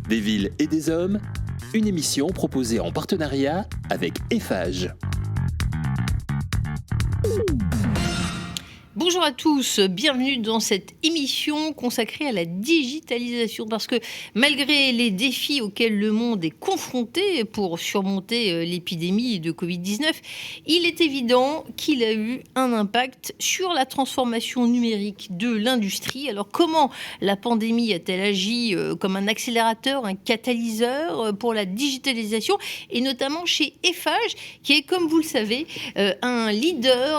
Des villes et des hommes, une émission proposée en partenariat avec Eiffage. Bonjour à tous, bienvenue dans cette émission consacrée à la digitalisation parce que malgré les défis auxquels le monde est confronté pour surmonter l'épidémie de Covid-19, il est évident qu'il a eu un impact sur la transformation numérique de l'industrie. Alors comment la pandémie a-t-elle agi comme un accélérateur, un catalyseur pour la digitalisation et notamment chez Eiffage qui est, comme vous le savez, un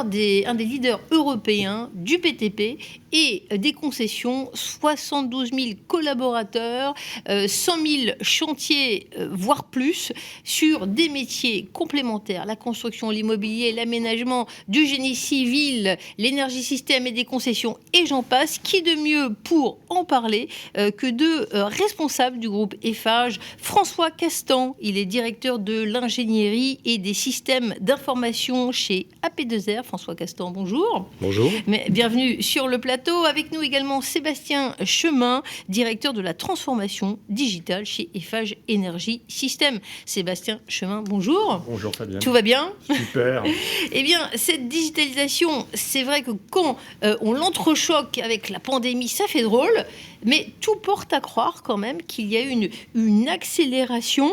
des leaders européens du BTP et des concessions, 72 000 collaborateurs, 100 000 chantiers, voire plus, sur des métiers complémentaires, la construction, l'immobilier, l'aménagement, du génie civil, l'énergie système et des concessions, et j'en passe. Qui de mieux pour en parler que deux responsables du groupe Eiffage, François Castan, il est directeur de l'ingénierie et des systèmes d'information chez AP2R. François Castan, bonjour. Bonjour. Bienvenue sur le plateau. Avec nous également Sébastien Chemin, directeur de la transformation digitale chez Eiffage Énergie Système. Sébastien Chemin, bonjour. Bonjour Fabienne. Tout va bien ? Super. Eh bien, cette digitalisation, c'est vrai que quand on l'entrechoque avec la pandémie, ça fait drôle, mais tout porte à croire quand même qu'il y a eu une accélération.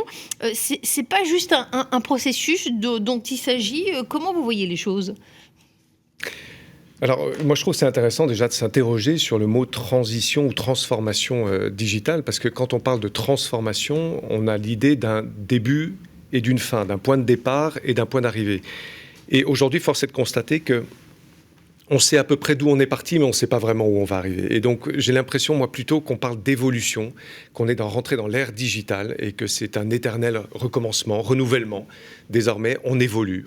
C'est pas juste un processus dont il s'agit. Comment vous voyez les choses ? Alors, moi, je trouve que c'est intéressant déjà de s'interroger sur le mot transition ou transformation digitale, parce que quand on parle de transformation, on a l'idée d'un début et d'une fin, d'un point de départ et d'un point d'arrivée. Et aujourd'hui, force est de constater que on sait à peu près d'où on est parti, mais on ne sait pas vraiment où on va arriver. Et donc, j'ai l'impression, moi, plutôt qu'on parle d'évolution, qu'on est rentré dans l'ère digitale et que c'est un éternel recommencement, renouvellement. Désormais, on évolue.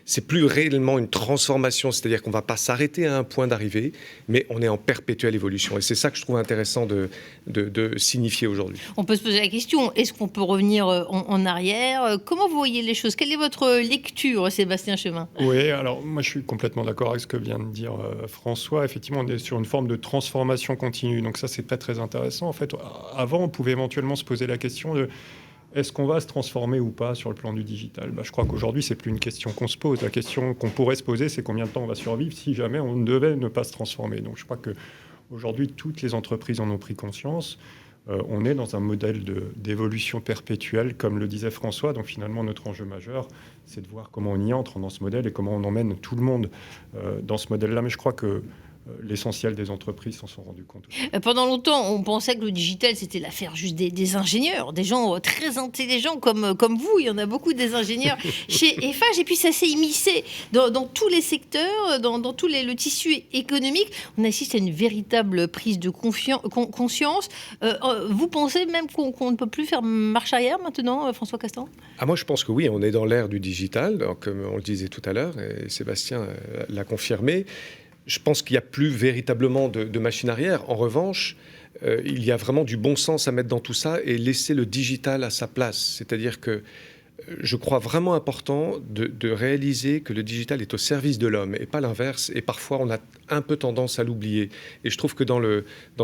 C'est plus réellement une transformation, c'est-à-dire qu'on ne va pas s'arrêter à un point d'arrivée, mais on est en perpétuelle évolution. Et c'est ça que je trouve intéressant de signifier aujourd'hui. On peut se poser la question, est-ce qu'on peut revenir en arrière ? Comment vous voyez les choses ? Quelle est votre lecture, Sébastien Chemin ? Oui, alors moi je suis complètement d'accord avec ce que vient de dire François. Effectivement, on est sur une forme de transformation continue. Donc ça, c'est pas très intéressant. En fait, avant, on pouvait éventuellement se poser la question de est-ce qu'on va se transformer ou pas sur le plan du digital ? Je crois qu'aujourd'hui, c'est plus une question qu'on se pose. La question qu'on pourrait se poser, c'est combien de temps on va survivre si jamais on devait ne pas se transformer. Donc, je crois qu'aujourd'hui, toutes les entreprises en ont pris conscience. On est dans un modèle d'évolution perpétuelle, comme le disait François. Donc, finalement, notre enjeu majeur, c'est de voir comment on y entre dans ce modèle et comment on emmène tout le monde dans ce modèle-là. Mais je crois que l'essentiel des entreprises s'en sont rendus compte. Pendant longtemps, on pensait que le digital, c'était l'affaire juste des ingénieurs, des gens très intelligents comme vous. Il y en a beaucoup des ingénieurs chez Eiffage. Et puis, ça s'est immiscé dans tous les secteurs, dans tout le tissu économique. On assiste à une véritable prise de conscience. Vous pensez même qu'on ne peut plus faire marche arrière maintenant, François Castan ? Moi, je pense que oui, on est dans l'ère du digital, comme on le disait tout à l'heure, et Sébastien l'a confirmé. Je pense qu'il n'y a plus véritablement de machine arrière. En revanche, il y a vraiment du bon sens à mettre dans tout ça et laisser le digital à sa place. C'est-à-dire que je crois vraiment important de réaliser que le digital est au service de l'homme et pas l'inverse. Et parfois, on a un peu tendance à l'oublier. Et je trouve que dans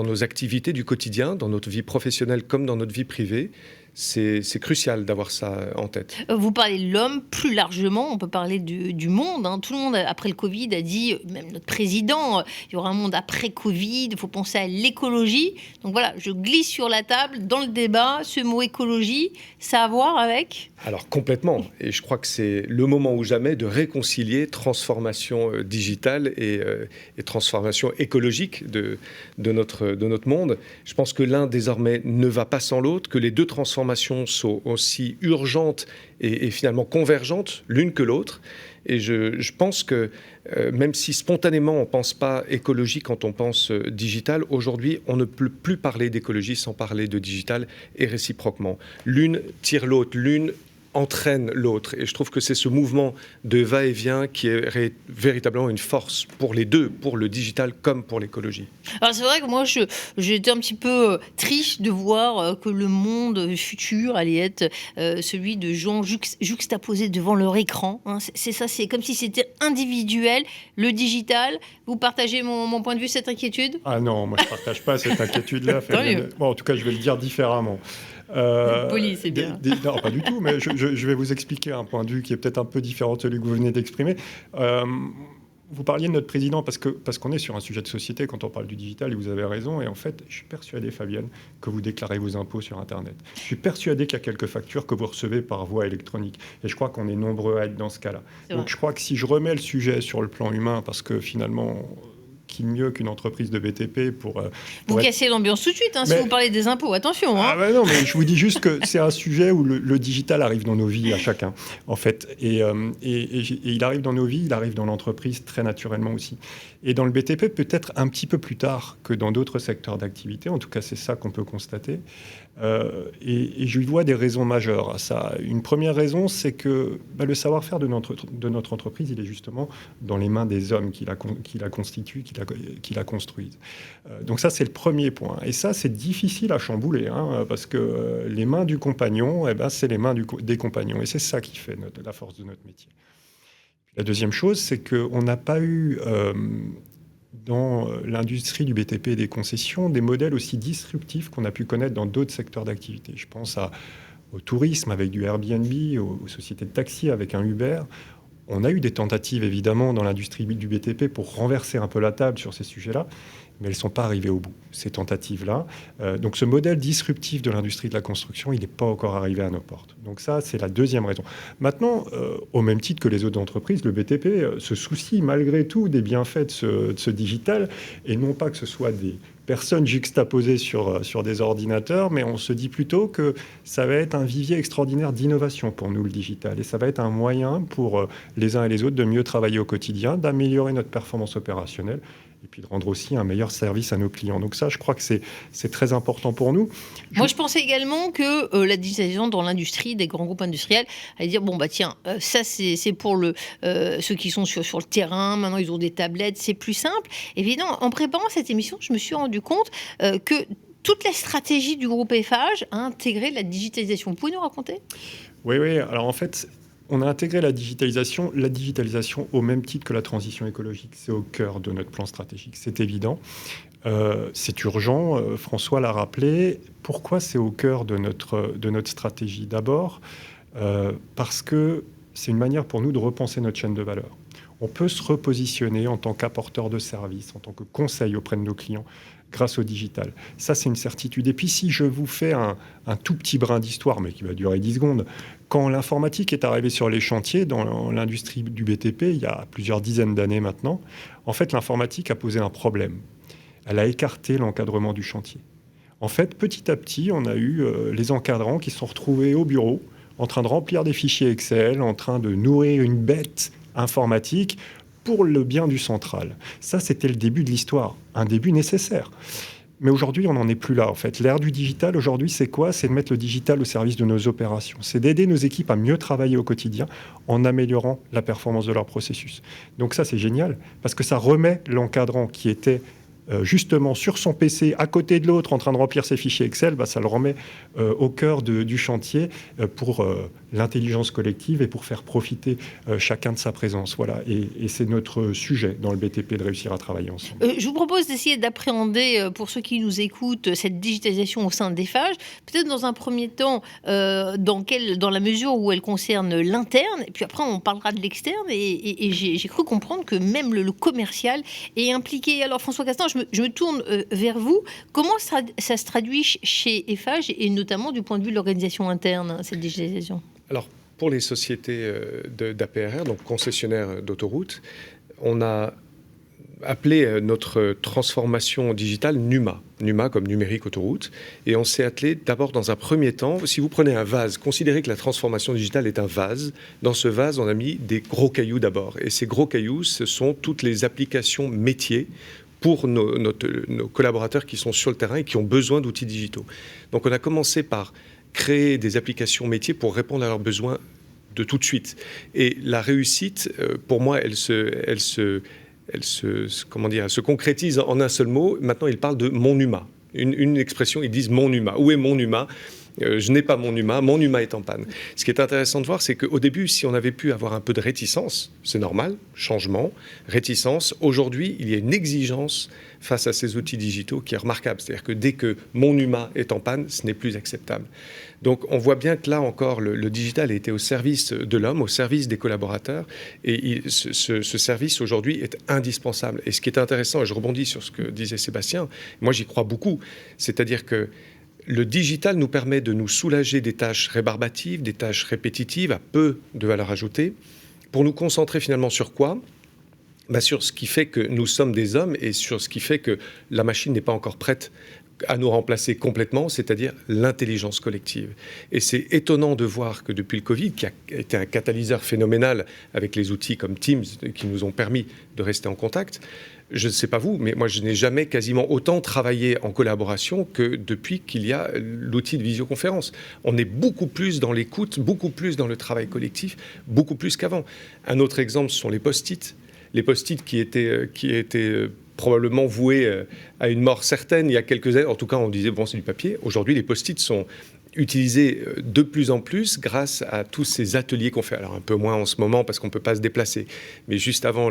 nos activités du quotidien, dans notre vie professionnelle comme dans notre vie privée, c'est crucial d'avoir ça en tête. Vous parlez de l'homme, plus largement, on peut parler du monde. Tout le monde, après le Covid, a dit, même notre président, il y aura un monde après Covid, il faut penser à l'écologie. Donc voilà, je glisse sur la table, dans le débat, ce mot écologie, ça a à voir avec ? Alors complètement, et je crois que c'est le moment ou jamais de réconcilier transformation digitale et transformation écologique de notre monde. Je pense que l'un désormais ne va pas sans l'autre, que les deux transformations sont aussi urgentes et finalement convergentes l'une que l'autre. Et je pense que même si spontanément on ne pense pas écologie quand on pense digital, aujourd'hui on ne peut plus parler d'écologie sans parler de digital et réciproquement. L'une tire l'autre, l'une entraîne l'autre. Et je trouve que c'est ce mouvement de va-et-vient qui est véritablement une force pour les deux, pour le digital comme pour l'écologie. Alors c'est vrai que moi, j'étais un petit peu triste de voir que le monde futur allait être celui de gens juxtaposés devant leur écran. Hein. C'est ça, c'est comme si c'était individuel, le digital. Vous partagez mon point de vue, cette inquiétude ? Ah non, moi je ne partage pas cette inquiétude-là. Bon, en tout cas, je vais le dire différemment. Poli, c'est bien. Non, pas du tout, mais je vais vous expliquer un point de vue qui est peut-être un peu différent de celui que vous venez d'exprimer. Vous parliez de notre président parce qu'on est sur un sujet de société quand on parle du digital, et vous avez raison. Et en fait, je suis persuadé, Fabienne, que vous déclarez vos impôts sur Internet. Je suis persuadé qu'il y a quelques factures que vous recevez par voie électronique. Et je crois qu'on est nombreux à être dans ce cas-là. Donc je crois que si je remets le sujet sur le plan humain, parce que finalement... qui mieux qu'une entreprise de BTP pour vous cassez l'ambiance tout de suite, hein, si vous parlez des impôts, attention. Hein. Ah ben non, mais je vous dis juste que c'est un sujet où le digital arrive dans nos vies à chacun, en fait. Et il arrive dans nos vies, il arrive dans l'entreprise très naturellement aussi. Et dans le BTP, peut-être un petit peu plus tard que dans d'autres secteurs d'activité, en tout cas c'est ça qu'on peut constater. Et je lui vois des raisons majeures à ça. Une première raison, c'est que le savoir-faire de notre entreprise, il est justement dans les mains des hommes qui la constituent, qui la construisent. Donc ça, c'est le premier point. Et ça, c'est difficile à chambouler, hein, parce que les mains du compagnon, c'est les mains des compagnons. Et c'est ça qui fait la force de notre métier. La deuxième chose, c'est qu'on n'a pas eu... dans l'industrie du BTP et des concessions, des modèles aussi disruptifs qu'on a pu connaître dans d'autres secteurs d'activité. Je pense au tourisme avec du Airbnb, aux sociétés de taxi avec un Uber. On a eu des tentatives, évidemment, dans l'industrie du BTP pour renverser un peu la table sur ces sujets-là, mais elles ne sont pas arrivées au bout, ces tentatives-là. Donc ce modèle disruptif de l'industrie de la construction, il n'est pas encore arrivé à nos portes. Donc ça, c'est la deuxième raison. Maintenant, au même titre que les autres entreprises, le BTP se soucie malgré tout des bienfaits de ce digital, et non pas que ce soit des personnes juxtaposées sur des ordinateurs, mais on se dit plutôt que ça va être un vivier extraordinaire d'innovation pour nous, le digital, et ça va être un moyen pour les uns et les autres de mieux travailler au quotidien, d'améliorer notre performance opérationnelle, et puis de rendre aussi un meilleur service à nos clients. Donc ça, je crois que c'est très important pour nous. Moi, je pensais également que la digitalisation dans l'industrie, des grands groupes industriels, allait dire, bon, tiens, ça, c'est pour ceux qui sont sur le terrain, maintenant, ils ont des tablettes, c'est plus simple. Évidemment, en préparant cette émission, je me suis rendu compte que toute la stratégie du groupe Eiffage a intégré la digitalisation. Vous pouvez nous raconter ? Oui. Alors, en fait... on a intégré la digitalisation au même titre que la transition écologique. C'est au cœur de notre plan stratégique, c'est évident. C'est urgent, François l'a rappelé. Pourquoi c'est au cœur de notre stratégie ? D'abord, parce que c'est une manière pour nous de repenser notre chaîne de valeur. On peut se repositionner en tant qu'apporteur de services, en tant que conseil auprès de nos clients, grâce au digital. Ça, c'est une certitude. Et puis, si je vous fais un tout petit brin d'histoire, mais qui va durer 10 secondes, quand l'informatique est arrivée sur les chantiers dans l'industrie du BTP, il y a plusieurs dizaines d'années maintenant, en fait, l'informatique a posé un problème. Elle a écarté l'encadrement du chantier. En fait, petit à petit, on a eu les encadrants qui se sont retrouvés au bureau, en train de remplir des fichiers Excel, en train de nourrir une bête informatique pour le bien du central. Ça, c'était le début de l'histoire, un début nécessaire. Mais aujourd'hui, on n'en est plus là, en fait. L'ère du digital, aujourd'hui, c'est quoi ? C'est de mettre le digital au service de nos opérations. C'est d'aider nos équipes à mieux travailler au quotidien en améliorant la performance de leur processus. Donc ça, c'est génial, parce que ça remet l'encadrant qui était justement sur son PC, à côté de l'autre, en train de remplir ses fichiers Excel, ça le remet au cœur du chantier pour l'intelligence collective et pour faire profiter chacun de sa présence. Voilà. Et c'est notre sujet dans le BTP de réussir à travailler ensemble. Je vous propose d'essayer d'appréhender, pour ceux qui nous écoutent, cette digitalisation au sein d'Eiffage. Peut-être dans un premier temps, dans la mesure où elle concerne l'interne, et puis après on parlera de l'externe, et j'ai cru comprendre que même le commercial est impliqué. Alors François Castan, je me tourne vers vous. Comment ça se traduit chez Eiffage, et notamment du point de vue de l'organisation interne, cette digitalisation ? Alors, pour les sociétés d'APRR, donc concessionnaires d'autoroutes, on a appelé notre transformation digitale NUMA comme numérique autoroute, et on s'est attelé d'abord dans un premier temps, si vous prenez un vase, considérez que la transformation digitale est un vase. Dans ce vase, on a mis des gros cailloux d'abord, et ces gros cailloux, ce sont toutes les applications métiers pour nos collaborateurs qui sont sur le terrain et qui ont besoin d'outils digitaux. Donc on a commencé par créer des applications métiers pour répondre à leurs besoins de tout de suite. Et la réussite, pour moi, elle se concrétise en un seul mot. Maintenant, ils parlent de mon humain. Une expression, ils disent mon humain. Où est mon humain ? Je n'ai pas mon humain est en panne. Ce qui est intéressant de voir, c'est qu'au début, si on avait pu avoir un peu de réticence, c'est normal, changement, réticence, aujourd'hui, il y a une exigence face à ces outils digitaux qui est remarquable. C'est-à-dire que dès que mon humain est en panne, ce n'est plus acceptable. Donc on voit bien que là encore, le digital a été au service de l'homme, au service des collaborateurs, et ce service aujourd'hui est indispensable. Et ce qui est intéressant, et je rebondis sur ce que disait Sébastien, moi j'y crois beaucoup, c'est-à-dire que le digital nous permet de nous soulager des tâches rébarbatives, des tâches répétitives à peu de valeur ajoutée, pour nous concentrer finalement sur quoi ? Sur ce qui fait que nous sommes des hommes et sur ce qui fait que la machine n'est pas encore prête à nous remplacer complètement, c'est-à-dire l'intelligence collective. Et c'est étonnant de voir que depuis le Covid, qui a été un catalyseur phénoménal avec les outils comme Teams qui nous ont permis de rester en contact, je ne sais pas vous, mais moi je n'ai jamais quasiment autant travaillé en collaboration que depuis qu'il y a l'outil de visioconférence. On est beaucoup plus dans l'écoute, beaucoup plus dans le travail collectif, beaucoup plus qu'avant. Un autre exemple, ce sont les post-it. Les post-it qui étaient probablement voués à une mort certaine il y a quelques années. En tout cas, on disait, bon, c'est du papier. Aujourd'hui, les post-it sont utilisés de plus en plus grâce à tous ces ateliers qu'on fait. Alors, un peu moins en ce moment parce qu'on ne peut pas se déplacer. Mais juste avant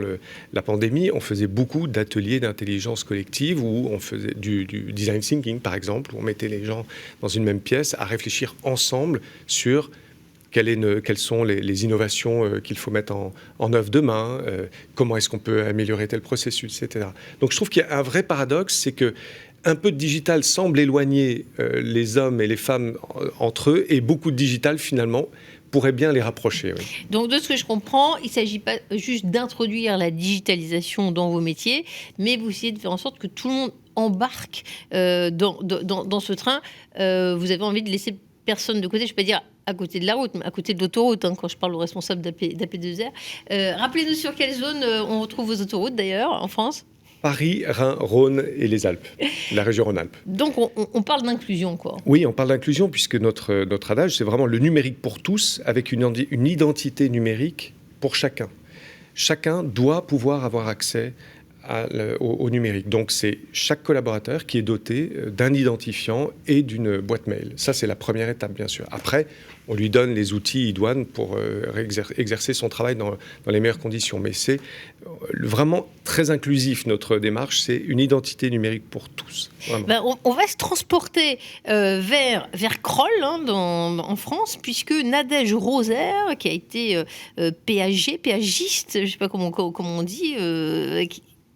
la pandémie, on faisait beaucoup d'ateliers d'intelligence collective où on faisait du design thinking, par exemple, où on mettait les gens dans une même pièce à réfléchir ensemble sur quelles sont les innovations qu'il faut mettre en œuvre demain, comment est-ce qu'on peut améliorer tel processus, etc. Donc je trouve qu'il y a un vrai paradoxe, c'est qu'un peu de digital semble éloigner les hommes et les femmes entre eux, et beaucoup de digital, finalement, pourrait bien les rapprocher. Oui. Donc, de ce que je comprends, il ne s'agit pas juste d'introduire la digitalisation dans vos métiers, mais vous essayez de faire en sorte que tout le monde embarque dans ce train. Vous avez envie de laisser personne de côté, je ne vais pas dire à côté de la route, mais à côté de l'autoroute, quand je parle au responsable d'AP2R. Rappelez-nous sur quelle zone on retrouve vos autoroutes, d'ailleurs, en France ? Paris, Rhin, Rhône et les Alpes, la région Rhône-Alpes. Donc on parle d'inclusion, quoi. Oui, on parle d'inclusion puisque notre adage, c'est vraiment le numérique pour tous avec une identité numérique pour chacun. Chacun doit pouvoir avoir accès au numérique. Donc c'est chaque collaborateur qui est doté d'un identifiant et d'une boîte mail. Ça, c'est la première étape, bien sûr. Après, on lui donne les outils idoines pour exercer son travail dans les meilleures conditions. Mais c'est vraiment très inclusif, notre démarche. C'est une identité numérique pour tous. On va se transporter vers Crolles, en France, puisque Nadège Roser, qui a été péagiste, je ne sais pas comment on dit...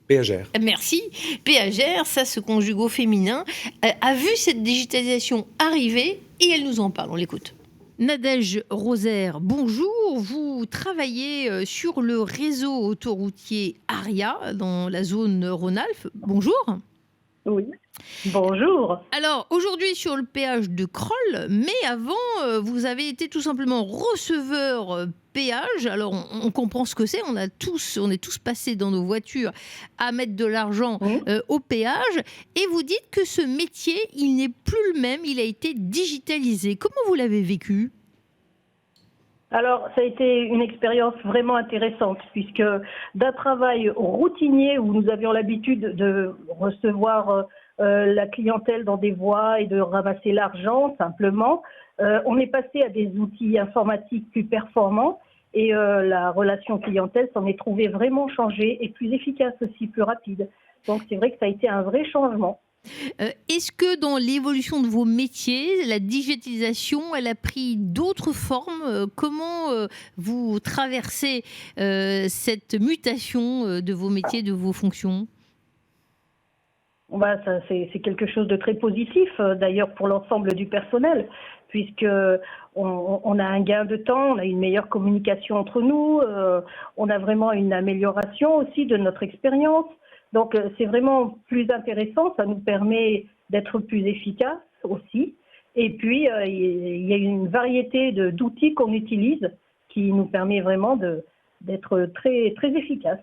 Péagère. Merci. Péagère, ça se conjugue au féminin, a vu cette digitalisation arriver et elle nous en parle. On l'écoute. Nadège Roser, bonjour. Vous travaillez sur le réseau autoroutier ARIA dans la zone Rhône-Alpes. Bonjour. Oui, bonjour. Alors, aujourd'hui sur le péage de Crolles, mais avant, vous avez été tout simplement receveur péage. Alors, on comprend ce que c'est. On est tous passés dans nos voitures à mettre de l'argent au péage. Et vous dites que ce métier, il n'est plus le même. Il a été digitalisé. Comment vous l'avez vécu ? Alors, ça a été une expérience vraiment intéressante, puisque d'un travail routinier où nous avions l'habitude de recevoir la clientèle dans des voies et de ramasser l'argent simplement, on est passé à des outils informatiques plus performants et la relation clientèle s'en est trouvée vraiment changée et plus efficace aussi, plus rapide. Donc, c'est vrai que ça a été un vrai changement. Est-ce que dans l'évolution de vos métiers, la digitalisation, elle a pris d'autres formes ? Comment vous traversez cette mutation de vos métiers, de vos fonctions ? C'est quelque chose de très positif, d'ailleurs, pour l'ensemble du personnel, puisque on a un gain de temps, on a une meilleure communication entre nous, on a vraiment une amélioration aussi de notre expérience. Donc, c'est vraiment plus intéressant, ça nous permet d'être plus efficaces aussi. Et puis, il y a une variété d'outils qu'on utilise qui nous permet vraiment d'être très, très efficaces.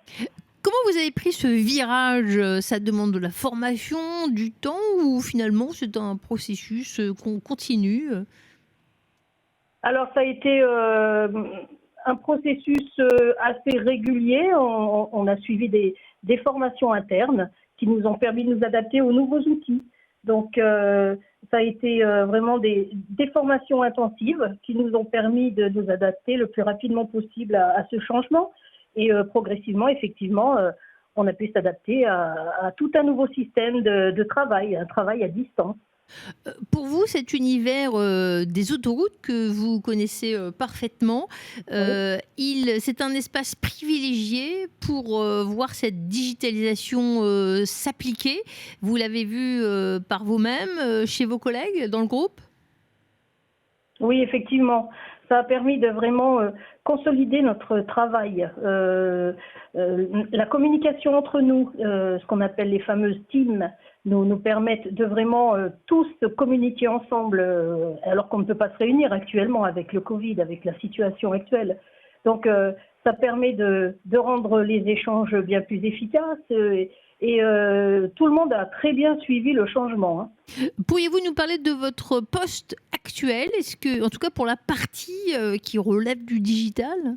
Comment vous avez pris ce virage ? Ça demande de la formation, du temps, ou finalement c'est un processus qu'on continue ? Alors, ça a été un processus assez régulier. On a suivi des formations internes qui nous ont permis de nous adapter aux nouveaux outils. Donc, ça a été vraiment des formations intensives qui nous ont permis de nous adapter le plus rapidement possible à ce changement. Et progressivement, effectivement, on a pu s'adapter à tout un nouveau système de travail, un travail à distance. Pour vous, cet univers des autoroutes que vous connaissez parfaitement, c'est un espace privilégié pour voir cette digitalisation s'appliquer. Vous l'avez vu par vous-même, chez vos collègues, dans le groupe ? Oui, effectivement. Ça a permis de vraiment consolider notre travail. La communication entre nous, ce qu'on appelle les fameuses teams, nous permettent de vraiment tous communiquer ensemble, alors qu'on ne peut pas se réunir actuellement avec le Covid, avec la situation actuelle. Donc, ça permet de rendre les échanges bien plus efficaces et tout le monde a très bien suivi le changement. Hein. Pourriez-vous nous parler de votre poste actuel ? Est-ce que, en tout cas pour la partie qui relève du digital ?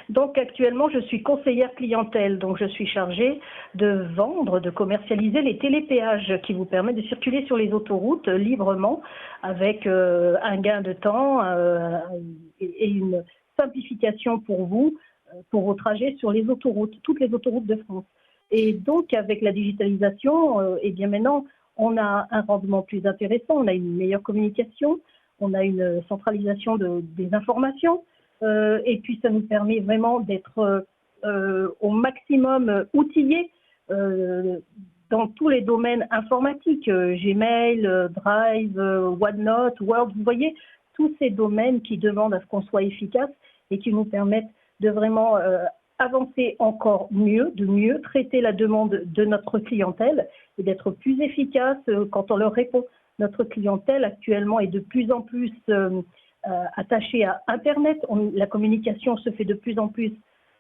Donc actuellement, je suis conseillère clientèle, donc je suis chargée de vendre, de commercialiser les télépéages qui vous permettent de circuler sur les autoroutes librement avec un gain de temps et une simplification pour vous, pour vos trajets sur les autoroutes, toutes les autoroutes de France. Et donc avec la digitalisation, eh bien maintenant, on a un rendement plus intéressant, on a une meilleure communication, on a une centralisation des informations. Et puis, ça nous permet vraiment d'être au maximum outillés dans tous les domaines informatiques, Gmail, Drive, OneNote, Word. Vous voyez, tous ces domaines qui demandent à ce qu'on soit efficace et qui nous permettent de vraiment avancer encore mieux, de mieux traiter la demande de notre clientèle et d'être plus efficace quand on leur répond. Notre clientèle actuellement est de plus en plus attachée à Internet. La communication se fait de plus en plus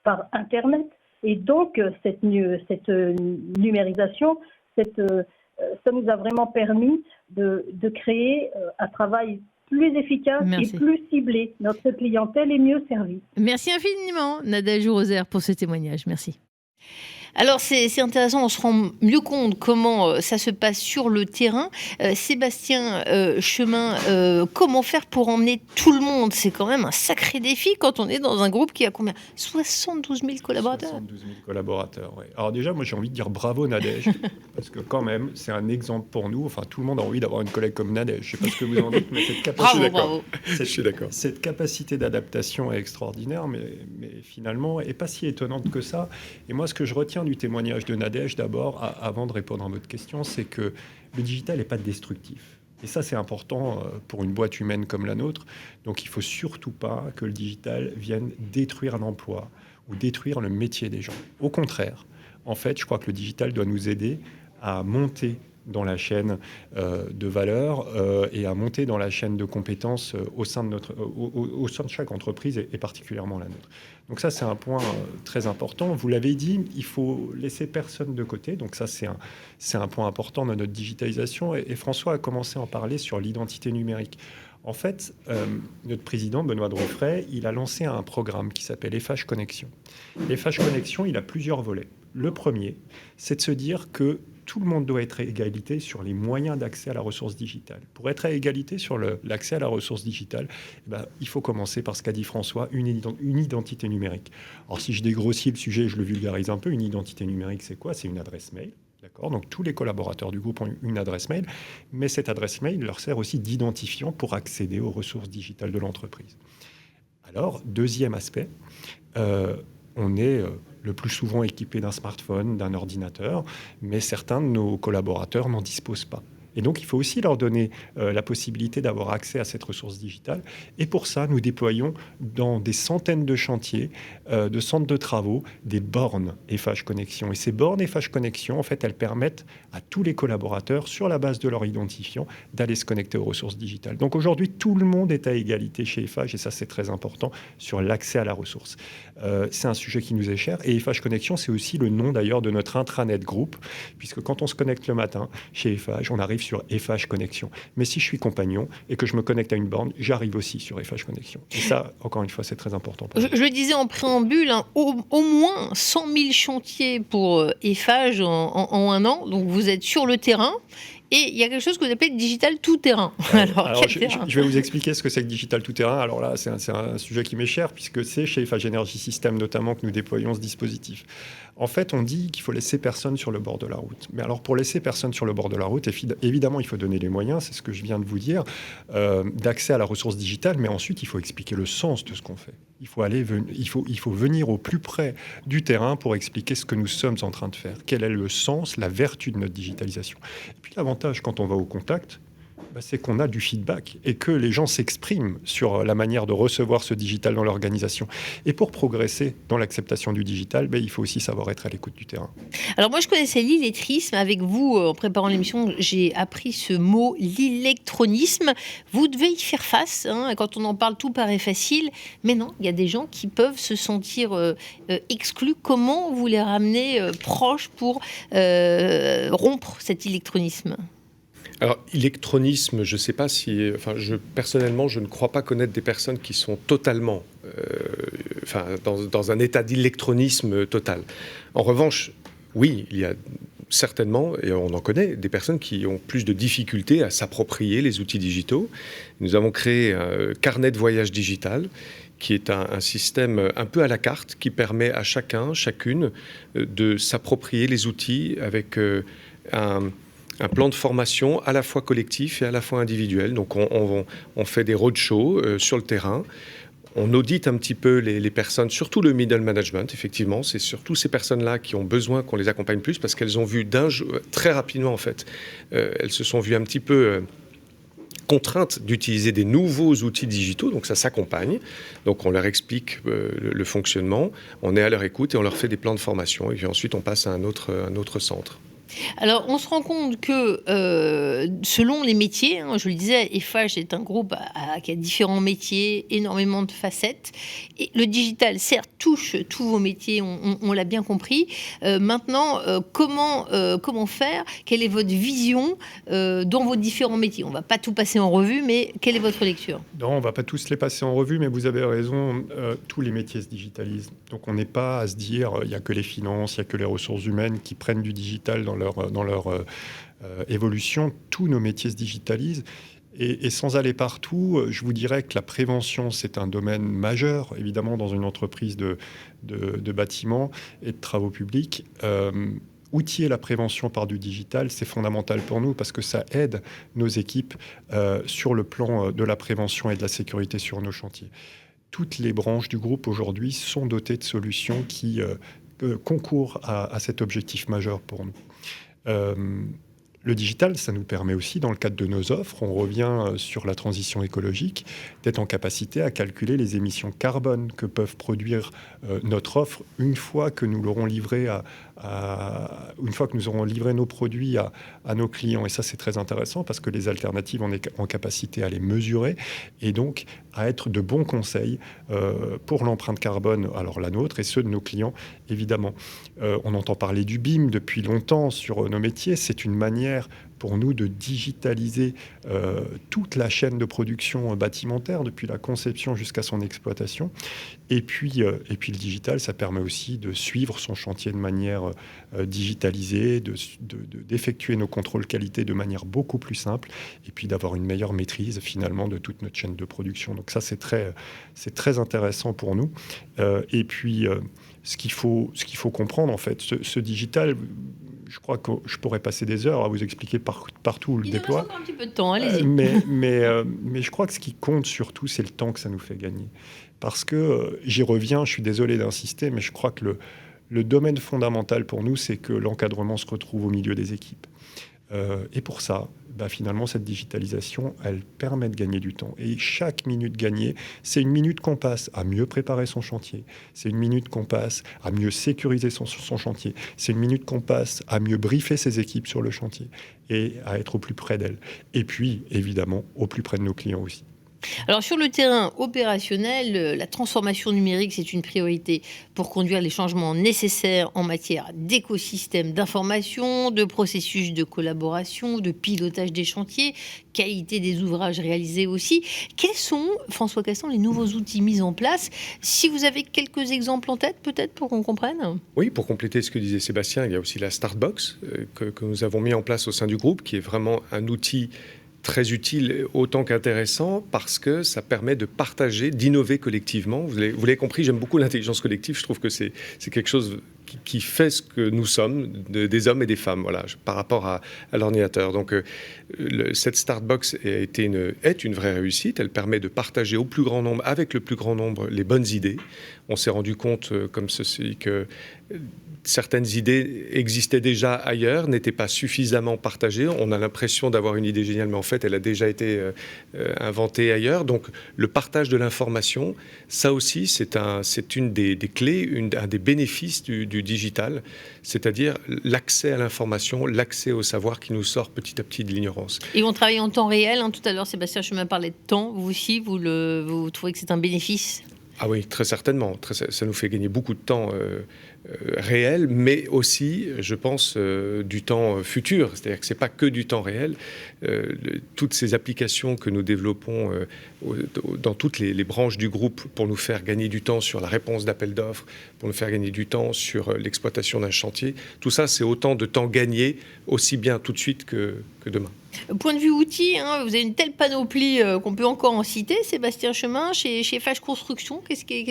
par Internet. Et donc, cette numérisation, ça nous a vraiment permis de créer un travail plus efficace et plus ciblé. Notre clientèle est mieux servie. Merci infiniment, Nadège Roser, pour ce témoignage. Merci. Alors, c'est intéressant, on se rend mieux compte comment ça se passe sur le terrain. Sébastien Chemin, comment faire pour emmener tout le monde ? C'est quand même un sacré défi quand on est dans un groupe qui a combien ? 72 000 collaborateurs. 72 000 collaborateurs, oui. Alors déjà, moi j'ai envie de dire bravo Nadège, parce que quand même, c'est un exemple pour nous. Enfin, tout le monde a envie d'avoir une collègue comme Nadège. Je ne sais pas ce que vous en dites, mais cette capacité, bravo. Je suis d'accord. Cette capacité d'adaptation est extraordinaire, mais finalement, n'est pas si étonnante que ça. Et moi, ce que je retiens du témoignage de Nadège, d'abord, avant de répondre à votre question, c'est que le digital n'est pas destructif. Et ça, c'est important pour une boîte humaine comme la nôtre. Donc, il ne faut surtout pas que le digital vienne détruire l'emploi ou détruire le métier des gens. Au contraire, en fait, je crois que le digital doit nous aider à monter dans la chaîne de valeur et à monter dans la chaîne de compétences au sein de chaque entreprise et particulièrement la nôtre. Donc ça, c'est un point très important. Vous l'avez dit, il faut laisser personne de côté. Donc ça, c'est un point important dans notre digitalisation. Et François a commencé à en parler sur l'identité numérique. En fait, notre président, Benoît Drofray, il a lancé un programme qui s'appelle FH Connexion. FH Connexion, il a plusieurs volets. Le premier, c'est de se dire que tout le monde doit être à égalité sur les moyens d'accès à la ressource digitale. Pour être à égalité sur l'accès à la ressource digitale, il faut commencer par ce qu'a dit François, une identité numérique. Alors si je dégrossis le sujet, je le vulgarise un peu, une identité numérique, c'est quoi ? C'est une adresse mail. D'accord ? Donc tous les collaborateurs du groupe ont une adresse mail, mais cette adresse mail leur sert aussi d'identifiant pour accéder aux ressources digitales de l'entreprise. Alors, deuxième aspect, on est le plus souvent équipé d'un smartphone, d'un ordinateur, mais certains de nos collaborateurs n'en disposent pas. Et donc, il faut aussi leur donner la possibilité d'avoir accès à cette ressource digitale. Et pour ça, nous déployons dans des centaines de chantiers, de centres de travaux, des bornes FH Connexion. Et ces bornes FH Connexion, en fait, elles permettent à tous les collaborateurs, sur la base de leur identifiant, d'aller se connecter aux ressources digitales. Donc aujourd'hui, tout le monde est à égalité chez FH, et ça, c'est très important, sur l'accès à la ressource. C'est un sujet qui nous est cher. Et FH Connexion, c'est aussi le nom, d'ailleurs, de notre intranet groupe, puisque quand on se connecte le matin chez FH, on arrive sur FH Connexion. Mais si je suis compagnon et que je me connecte à une borne, j'arrive aussi sur FH Connexion. Et ça, encore une fois, c'est très important. Je le disais en préambule, au moins 100 000 chantiers pour FH en un an. Donc vous êtes sur le terrain. Et il y a quelque chose que vous appelez digital tout-terrain. Alors je vais vous expliquer ce que c'est que digital tout-terrain. Alors là, c'est un sujet qui m'est cher, puisque c'est chez FH Energy System notamment que nous déployons ce dispositif. En fait, on dit qu'il faut laisser personne sur le bord de la route. Mais alors, pour laisser personne sur le bord de la route, évidemment, il faut donner les moyens, c'est ce que je viens de vous dire, d'accès à la ressource digitale, mais ensuite, il faut expliquer le sens de ce qu'on fait. Il faut venir au plus près du terrain pour expliquer ce que nous sommes en train de faire. Quel est le sens, la vertu de notre digitalisation. Et puis, l'avantage, quand on va au contact, c'est qu'on a du feedback et que les gens s'expriment sur la manière de recevoir ce digital dans l'organisation. Et pour progresser dans l'acceptation du digital, il faut aussi savoir être à l'écoute du terrain. Alors moi, je connaissais l'illettrisme. Avec vous, en préparant l'émission, j'ai appris ce mot, l'électronisme. Vous devez y faire face. Quand on en parle, tout paraît facile. Mais non, il y a des gens qui peuvent se sentir exclus. Comment vous les ramenez proches pour rompre cet électronisme ? Alors, électronisme, je ne sais pas si... personnellement, je ne crois pas connaître des personnes qui sont totalement dans un état d'électronisme total. En revanche, oui, il y a certainement, et on en connaît, des personnes qui ont plus de difficultés à s'approprier les outils digitaux. Nous avons créé un carnet de voyage digital qui est un système un peu à la carte qui permet à chacune de s'approprier les outils avec un plan de formation à la fois collectif et à la fois individuel. Donc on fait des roadshows sur le terrain. On audite un petit peu les personnes, surtout le middle management, effectivement. C'est surtout ces personnes-là qui ont besoin qu'on les accompagne plus parce qu'elles ont vu très rapidement, en fait, elles se sont vues un petit peu contraintes d'utiliser des nouveaux outils digitaux. Donc ça s'accompagne. Donc on leur explique le fonctionnement, on est à leur écoute et on leur fait des plans de formation. Et puis ensuite, on passe à un autre centre. Alors, on se rend compte que selon les métiers, je le disais, FH est un groupe qui a différents métiers, énormément de facettes. Et le digital, certes, touche tous vos métiers, on l'a bien compris. Maintenant, comment faire ? Quelle est votre vision dans vos différents métiers ? On ne va pas tout passer en revue, mais quelle est votre lecture ? Non, on ne va pas tous les passer en revue, mais vous avez raison, tous les métiers se digitalisent. Donc, on n'est pas à se dire, il n'y a que les finances, il n'y a que les ressources humaines qui prennent du digital dans leur évolution. Tous nos métiers se digitalisent. Et sans aller partout, je vous dirais que la prévention, c'est un domaine majeur, évidemment, dans une entreprise de bâtiments et de travaux publics. Outiller la prévention par du digital, c'est fondamental pour nous parce que ça aide nos équipes sur le plan de la prévention et de la sécurité sur nos chantiers. Toutes les branches du groupe aujourd'hui sont dotées de solutions qui concourent à cet objectif majeur pour nous. Le digital, ça nous permet aussi, dans le cadre de nos offres, on revient sur la transition écologique, d'être en capacité à calculer les émissions carbone que peuvent produire notre offre une fois que nous l'aurons livré une fois que nous aurons livré nos produits à nos clients. Et ça, c'est très intéressant parce que les alternatives, on est en capacité à les mesurer et donc à être de bons conseils pour l'empreinte carbone, alors la nôtre et ceux de nos clients, évidemment. On entend parler du BIM depuis longtemps sur nos métiers. C'est une manière pour nous de digitaliser toute la chaîne de production bâtimentaire, depuis la conception jusqu'à son exploitation. Et puis le digital, ça permet aussi de suivre son chantier de manière digitalisée, d'effectuer nos contrôles qualité de manière beaucoup plus simple, et puis d'avoir une meilleure maîtrise finalement de toute notre chaîne de production. Donc ça, c'est très intéressant pour nous. Et puis, ce qu'il faut comprendre, en fait, ce digital... Je crois que je pourrais passer des heures à vous expliquer partout où le déploie. Il nous reste encore un petit peu de temps, allez-y. Mais je crois que ce qui compte surtout, c'est le temps que ça nous fait gagner. Parce que, j'y reviens, je suis désolé d'insister, mais je crois que le domaine fondamental pour nous, c'est que l'encadrement se retrouve au milieu des équipes. Et pour ça, finalement, cette digitalisation, elle permet de gagner du temps. Et chaque minute gagnée, c'est une minute qu'on passe à mieux préparer son chantier. C'est une minute qu'on passe à mieux sécuriser son chantier. C'est une minute qu'on passe à mieux briefer ses équipes sur le chantier et à être au plus près d'elles. Et puis, évidemment, au plus près de nos clients aussi. Alors sur le terrain opérationnel, la transformation numérique, c'est une priorité pour conduire les changements nécessaires en matière d'écosystème d'information, de processus de collaboration, de pilotage des chantiers, qualité des ouvrages réalisés aussi. Quels sont, François Castan, les nouveaux outils mis en place? Si vous avez quelques exemples en tête, peut-être pour qu'on comprenne. Oui, pour compléter ce que disait Sébastien, il y a aussi la Startbox que nous avons mis en place au sein du groupe, qui est vraiment un outil très utile autant qu'intéressant parce que ça permet de partager, d'innover collectivement. Vous l'avez compris, j'aime beaucoup l'intelligence collective. Je trouve que c'est quelque chose qui fait ce que nous sommes, des hommes et des femmes, voilà, par rapport à l'ordinateur. Donc, cette Startbox est une vraie réussite. Elle permet de partager au plus grand nombre, avec le plus grand nombre, les bonnes idées. On s'est rendu compte, comme ceci, que certaines idées existaient déjà ailleurs, n'étaient pas suffisamment partagées. On a l'impression d'avoir une idée géniale, mais en fait, elle a déjà été inventée ailleurs. Donc, le partage de l'information, ça aussi, c'est une des clés, un des bénéfices du digital, c'est-à-dire l'accès à l'information, l'accès au savoir qui nous sort petit à petit de l'ignorance. Et on travaille en temps réel. Tout à l'heure, Sébastien Chemin parlait de temps. Vous aussi, vous trouvez que c'est un bénéfice ? Ah oui, très certainement. Ça nous fait gagner beaucoup de temps réel, mais aussi, je pense, du temps futur. C'est-à-dire que ce n'est pas que du temps réel. Toutes ces applications que nous développons dans toutes les branches du groupe pour nous faire gagner du temps sur la réponse d'appel d'offres, pour nous faire gagner du temps sur l'exploitation d'un chantier, tout ça, c'est autant de temps gagné, aussi bien tout de suite que demain. Point de vue outils, vous avez une telle panoplie qu'on peut encore en citer. Sébastien Chemin, chez FH Construction, qu'est-ce qu'il y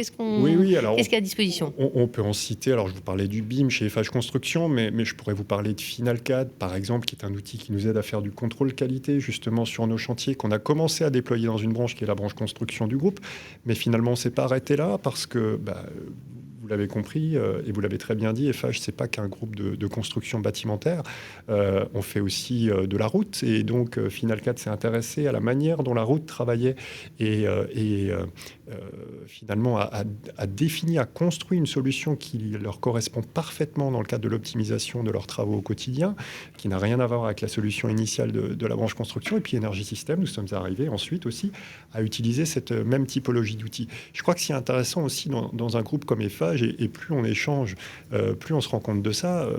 a à disposition? On peut en citer. Alors, je vous parlais du BIM chez FH Construction, mais je pourrais vous parler de FinalCAD, par exemple, qui est un outil qui nous aide à faire du contrôle qualité, justement, sur nos chantiers, qu'on a commencé à déployer dans une branche qui est la branche construction du groupe. Mais finalement, on ne s'est pas arrêté là parce que... vous l'avez compris et vous l'avez très bien dit, FH, c'est pas qu'un groupe de construction bâtimentaire. On fait aussi de la route et donc FinalCAD s'est intéressé à la manière dont la route travaillait et finalement a défini, a construit une solution qui leur correspond parfaitement dans le cadre de l'optimisation de leurs travaux au quotidien, qui n'a rien à voir avec la solution initiale de la branche construction. Et puis Énergie Système, nous sommes arrivés ensuite aussi à utiliser cette même typologie d'outils. Je crois que ce qui est intéressant aussi dans un groupe comme FH, et plus on échange, plus on se rend compte de ça.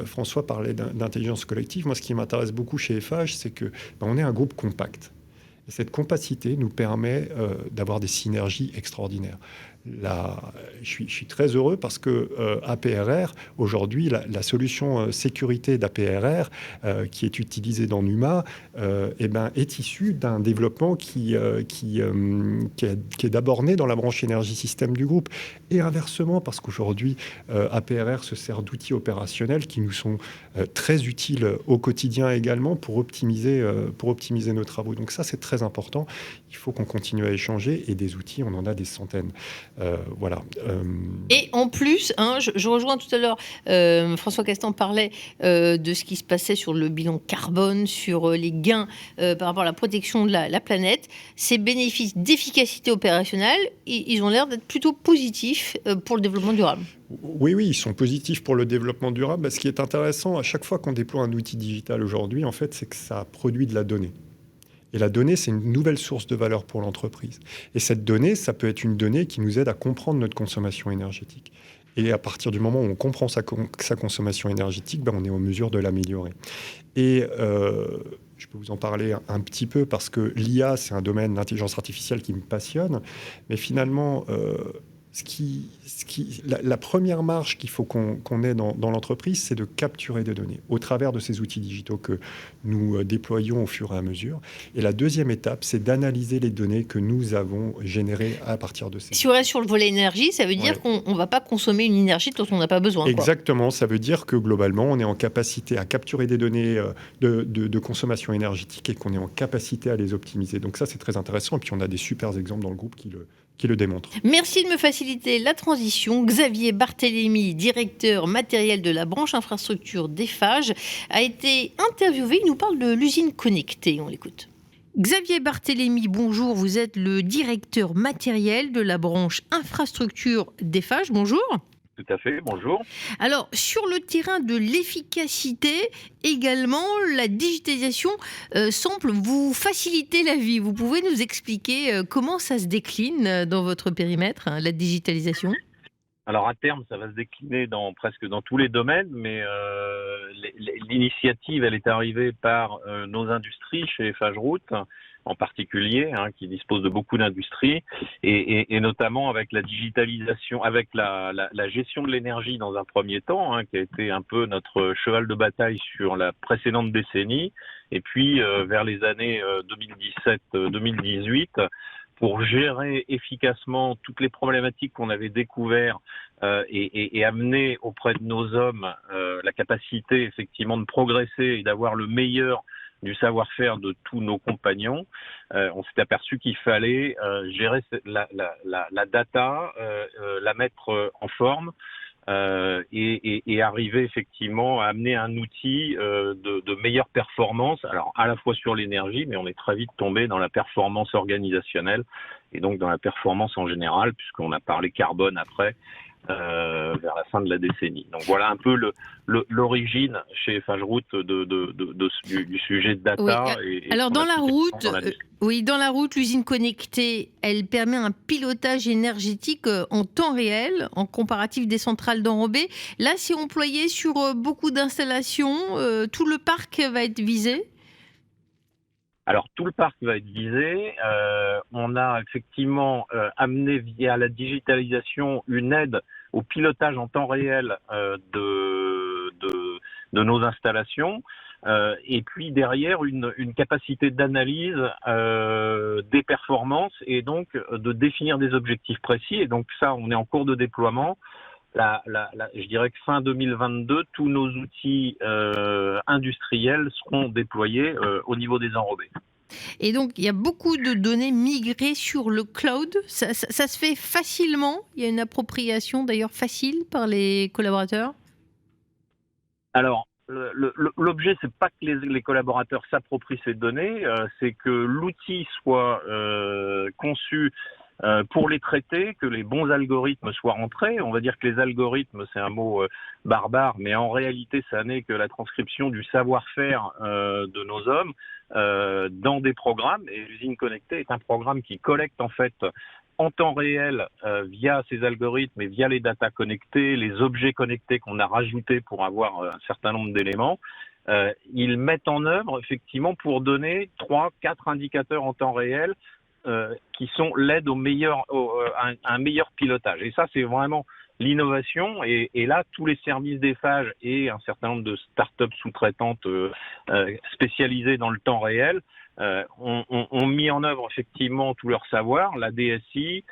François parlait d'intelligence collective. Moi, ce qui m'intéresse beaucoup chez FH, c'est que on est un groupe compact. Et cette compacité nous permet d'avoir des synergies extraordinaires. Je suis très heureux parce que APRR, aujourd'hui, la solution sécurité d'APRR qui est utilisée dans NUMA est issue d'un développement qui est d'abord né dans la branche énergie système du groupe. Et inversement, parce qu'aujourd'hui, APRR se sert d'outils opérationnels qui nous sont très utiles au quotidien également pour optimiser nos travaux. Donc ça, c'est très important. Il faut qu'on continue à échanger et des outils, on en a des centaines. Voilà. Et en plus, je rejoins tout à l'heure, François Castan parlait de ce qui se passait sur le bilan carbone, sur les gains par rapport à la protection de la planète. Ces bénéfices d'efficacité opérationnelle, ils ont l'air d'être plutôt positifs pour le développement durable. Oui, ils sont positifs pour le développement durable. Ce qui est intéressant, à chaque fois qu'on déploie un outil digital aujourd'hui, en fait, c'est que ça produit de la donnée. Et la donnée, c'est une nouvelle source de valeur pour l'entreprise. Et cette donnée, ça peut être une donnée qui nous aide à comprendre notre consommation énergétique. Et à partir du moment où on comprend sa consommation énergétique, on est en mesure de l'améliorer. Et je peux vous en parler un petit peu parce que l'IA, c'est un domaine d'intelligence artificielle qui me passionne. Mais finalement... la première marche qu'il faut qu'on ait dans l'entreprise, c'est de capturer des données au travers de ces outils digitaux que nous déployons au fur et à mesure. Et la deuxième étape, c'est d'analyser les données que nous avons générées à partir de ces... Si on reste sur le volet énergie, ça veut dire qu'on ne va pas consommer une énergie dont on n'a pas besoin. Exactement, ça veut dire que globalement, on est en capacité à capturer des données de consommation énergétique et qu'on est en capacité à les optimiser. Donc ça, c'est très intéressant. Et puis, on a des super exemples dans le groupe qui le démontrent. Merci de me faciliter la transition. Xavier Barthélémy, directeur matériel de la branche infrastructure d'Eiffage, a été interviewé. Il nous parle de l'usine connectée. On l'écoute. Xavier Barthélémy, bonjour. Vous êtes le directeur matériel de la branche infrastructure d'Eiffage. Bonjour. tout à fait. Bonjour. Alors, sur le terrain de l'efficacité, également, la digitalisation semble vous faciliter la vie. Vous pouvez nous expliquer comment ça se décline dans votre périmètre, hein, la digitalisation ? Alors à terme, ça va se décliner presque dans tous les domaines, mais l'initiative, elle est arrivée par nos industries chez FageRoute, en particulier, hein, qui dispose de beaucoup d'industries, et notamment avec la digitalisation, avec la gestion de l'énergie dans un premier temps, hein, qui a été un peu notre cheval de bataille sur la précédente décennie, et puis vers les années 2017-2018, pour gérer efficacement toutes les problématiques qu'on avait découvertes et amener auprès de nos hommes la capacité effectivement de progresser et d'avoir le meilleur du savoir-faire de tous nos compagnons, on s'est aperçu qu'il fallait gérer la data, la mettre en forme, et arriver effectivement à amener un outil de meilleure performance, alors à la fois sur l'énergie, mais on est très vite tombé dans la performance organisationnelle et donc dans la performance en général, puisqu'on a parlé carbone après, vers la fin de la décennie. Donc voilà un peu l'origine chez FageRoute du sujet de data. Oui. Alors dans la route, l'usine connectée, elle permet un pilotage énergétique en temps réel, en comparatif des centrales d'enrobé. Là, c'est employé sur beaucoup d'installations. Tout le parc va être visé ? Alors, tout le parc va être visé. On a effectivement amené via la digitalisation une aide au pilotage en temps réel de nos installations. Et puis derrière, une capacité d'analyse des performances et donc de définir des objectifs précis. Et donc ça, on est en cours de déploiement. Je dirais que fin 2022, tous nos outils industriels seront déployés au niveau des enrobés. Et donc, il y a beaucoup de données migrées sur le cloud. Ça se fait facilement. Il y a une appropriation d'ailleurs facile par les collaborateurs. Alors, l'objet, c'est pas que les collaborateurs s'approprient ces données, c'est que l'outil soit conçu pour les traiter, que les bons algorithmes soient rentrés. On va dire que les algorithmes, c'est un mot barbare, mais en réalité, ça n'est que la transcription du savoir-faire de nos hommes dans des programmes. Et l'usine connectée est un programme qui collecte en fait en temps réel via ces algorithmes et via les datas connectées, les objets connectés qu'on a rajoutés pour avoir un certain nombre d'éléments. Ils mettent en œuvre effectivement pour donner 3-4 indicateurs en temps réel qui sont l'aide à un meilleur pilotage. Et ça, c'est vraiment l'innovation. Et là, tous les services d'Eiffage et un certain nombre de start-up sous-traitantes spécialisées dans le temps réel ont mis en œuvre effectivement tout leur savoir. La DSI,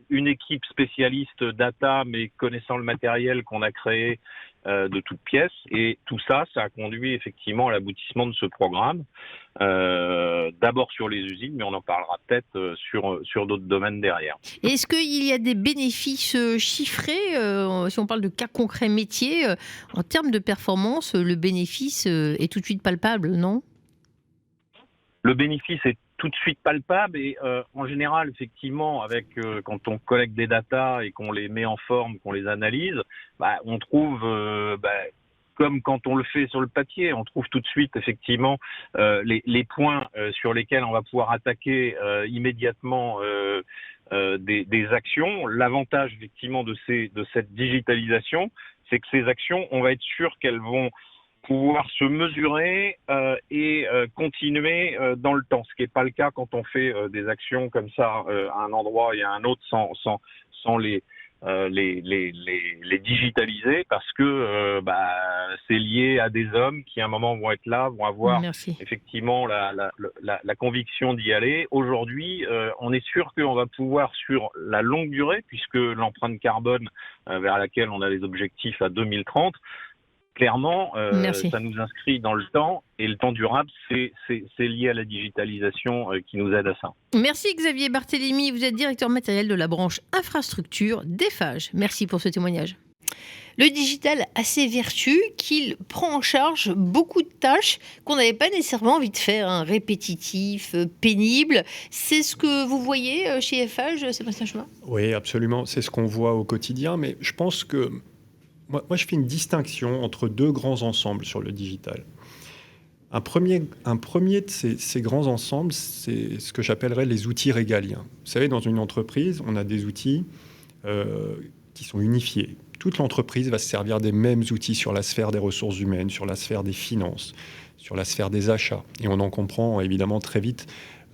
une équipe spécialiste data, mais connaissant le matériel qu'on a créé de toutes pièces. Et tout ça, ça a conduit effectivement à l'aboutissement de ce programme. D'abord sur les usines, mais on en parlera peut-être sur d'autres domaines derrière. Est-ce qu'il y a des bénéfices chiffrés, si on parle de cas concrets métiers, en termes de performance, le bénéfice est tout de suite palpable, non ? Le bénéfice est tout de suite palpable et en général, effectivement, quand on collecte des datas et qu'on les met en forme, qu'on les analyse, on trouve... comme quand on le fait sur le papier, on trouve tout de suite effectivement les points sur lesquels on va pouvoir attaquer immédiatement des actions. L'avantage effectivement de cette digitalisation, c'est que ces actions, on va être sûr qu'elles vont pouvoir se mesurer et continuer dans le temps, ce qui n'est pas le cas quand on fait des actions comme ça à un endroit et à un autre sans les digitaliser parce que c'est lié à des hommes qui à un moment vont être là, vont avoir effectivement la conviction d'y aller. Aujourd'hui, on est sûr qu'on va pouvoir sur la longue durée, puisque l'empreinte carbone vers laquelle on a les objectifs à 2030, clairement, ça nous inscrit dans le temps et le temps durable, c'est lié à la digitalisation qui nous aide à ça. Merci Xavier Barthélémy, vous êtes directeur matériel de la branche infrastructure d'Eiffage. Merci pour ce témoignage. Le digital a ses vertus qu'il prend en charge beaucoup de tâches qu'on n'avait pas nécessairement envie de faire, hein, répétitifs, pénibles. C'est ce que vous voyez chez FH, Sébastien Chemin ? Oui, absolument. C'est ce qu'on voit au quotidien. Mais je pense que moi, je fais une distinction entre deux grands ensembles sur le digital. Un premier de ces grands ensembles, c'est ce que j'appellerais les outils régaliens. Vous savez, dans une entreprise, on a des outils qui sont unifiés. Toute l'entreprise va se servir des mêmes outils sur la sphère des ressources humaines, sur la sphère des finances, sur la sphère des achats. Et on en comprend évidemment très vite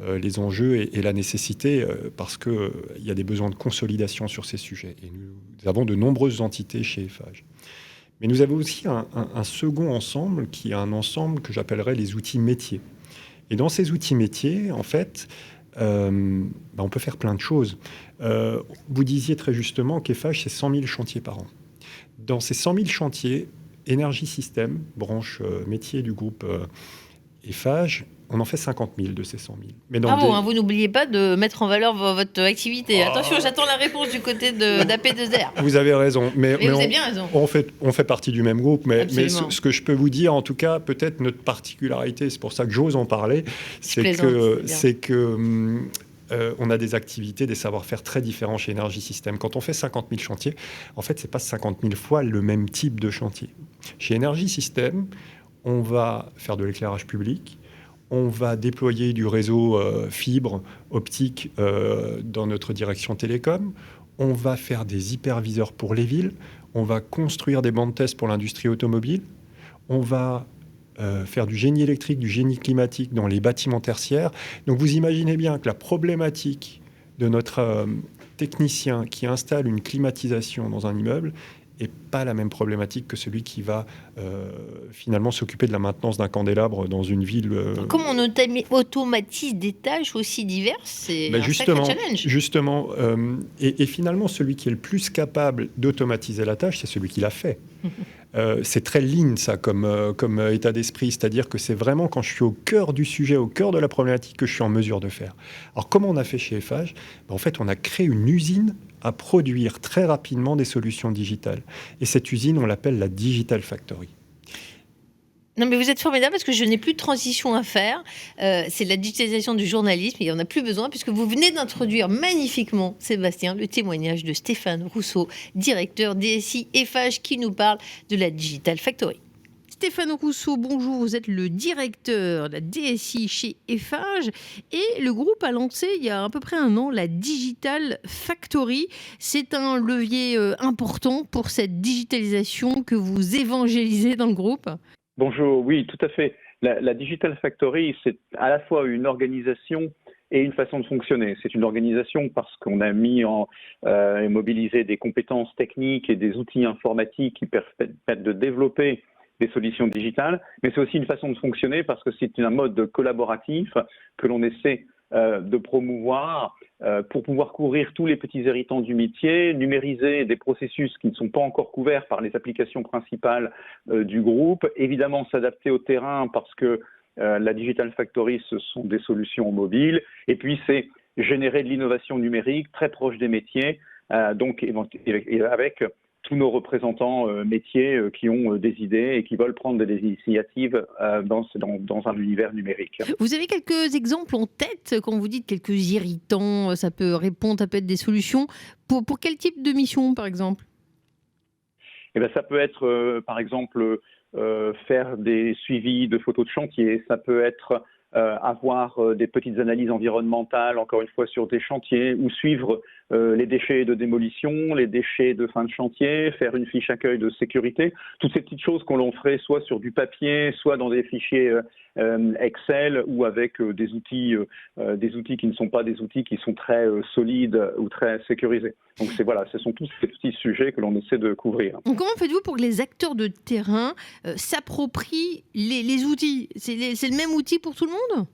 les enjeux et la nécessité parce qu'il y a des besoins de consolidation sur ces sujets. Et nous avons de nombreuses entités chez Eiffage. Mais nous avons aussi un second ensemble qui est un ensemble que j'appellerais les outils métiers. Et dans ces outils métiers, en fait, on peut faire plein de choses. Vous disiez très justement qu'Eiffage, c'est 100 000 chantiers par an. Dans ces 100 000 chantiers, Énergie Système, branche métier du groupe Eiffage, on en fait 50 000 de ces 100 000. Mais vous n'oubliez pas de mettre en valeur votre activité. Attention, j'attends la réponse du côté d'AP2R. Vous avez raison. Mais vous avez bien raison. On fait partie du même groupe. Mais ce que je peux vous dire, en tout cas, peut-être notre particularité, c'est pour ça que j'ose en parler, c'est que on a des activités, des savoir-faire très différents chez Énergie Système. Quand on fait 50 000 chantiers, en fait, ce n'est pas 50 000 fois le même type de chantier. Chez Énergie Système, on va faire de l'éclairage public, on va déployer du réseau fibre optique dans notre direction télécom, on va faire des hyperviseurs pour les villes, on va construire des bancs de test pour l'industrie automobile, on va faire du génie électrique, du génie climatique dans les bâtiments tertiaires. Donc vous imaginez bien que la problématique de notre technicien qui installe une climatisation dans un immeuble n'est pas la même problématique que celui qui va finalement s'occuper de la maintenance d'un candélabre dans une ville. Comment on automatise des tâches aussi diverses, c'est un sacré challenge. Justement, et finalement, celui qui est le plus capable d'automatiser la tâche, c'est celui qui l'a fait. C'est très lean, ça, comme état d'esprit. C'est-à-dire que c'est vraiment quand je suis au cœur du sujet, au cœur de la problématique, que je suis en mesure de faire. Alors, comment on a fait chez Eiffage ? En fait, on a créé une usine à produire très rapidement des solutions digitales. Et cette usine, on l'appelle la Digital Factory. Non, mais vous êtes formidable parce que je n'ai plus de transition à faire. C'est la digitalisation du journalisme et il n'y en a plus besoin puisque vous venez d'introduire magnifiquement, Sébastien, le témoignage de Stéphane Rousseau, directeur DSI Eiffage, qui nous parle de la Digital Factory. Stéphane Rousseau, bonjour, vous êtes le directeur de la DSI chez Eiffage et le groupe a lancé il y a à peu près un an la Digital Factory. C'est un levier important pour cette digitalisation que vous évangélisez dans le groupe. Bonjour, oui, tout à fait. La Digital Factory, c'est à la fois une organisation et une façon de fonctionner. C'est une organisation parce qu'on a mobilisé des compétences techniques et des outils informatiques qui permettent de développer des solutions digitales, mais c'est aussi une façon de fonctionner parce que c'est un mode collaboratif que l'on essaie de promouvoir pour pouvoir couvrir tous les petits irritants du métier, numériser des processus qui ne sont pas encore couverts par les applications principales du groupe, évidemment s'adapter au terrain parce que la Digital Factory, ce sont des solutions mobiles, et puis c'est générer de l'innovation numérique très proche des métiers, donc avec tous nos représentants métiers qui ont des idées et qui veulent prendre des initiatives dans un univers numérique. Vous avez quelques exemples en tête quand vous dites quelques irritants, ça peut répondre, ça peut être des solutions. Pour quel type de mission, par exemple ? Eh bien, ça peut être, par exemple, faire des suivis de photos de chantier. Ça peut être avoir des petites analyses environnementales, encore une fois, sur des chantiers, ou suivre les déchets de démolition, les déchets de fin de chantier, faire une fiche accueil de sécurité. Toutes ces petites choses qu'on ferait soit sur du papier, soit dans des fichiers Excel ou avec des outils qui ne sont pas des outils qui sont très solides ou très sécurisés. Donc ce sont tous ces petits sujets que l'on essaie de couvrir. Donc comment faites-vous pour que les acteurs de terrain s'approprient les outils ? C'est le même outil pour tout le monde ?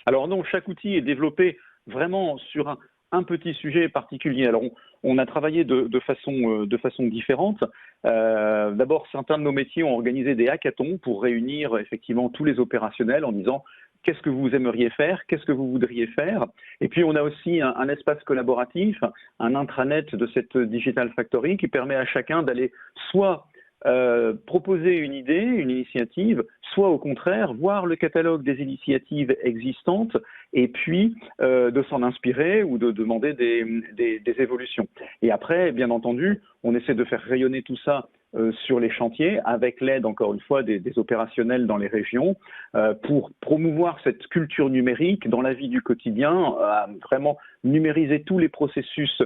Alors non, chaque outil est développé vraiment sur un petit sujet particulier. Alors on a travaillé de façon différente. D'abord, certains de nos métiers ont organisé des hackathons pour réunir effectivement tous les opérationnels en disant qu'est-ce que vous aimeriez faire, qu'est-ce que vous voudriez faire. Et puis on a aussi un espace collaboratif, un intranet de cette Digital Factory qui permet à chacun d'aller soit proposer une idée, une initiative, soit au contraire voir le catalogue des initiatives existantes et puis de s'en inspirer ou de demander des évolutions. Et après, bien entendu, on essaie de faire rayonner tout ça sur les chantiers avec l'aide, encore une fois, des opérationnels dans les régions pour promouvoir cette culture numérique dans la vie du quotidien, vraiment numériser tous les processus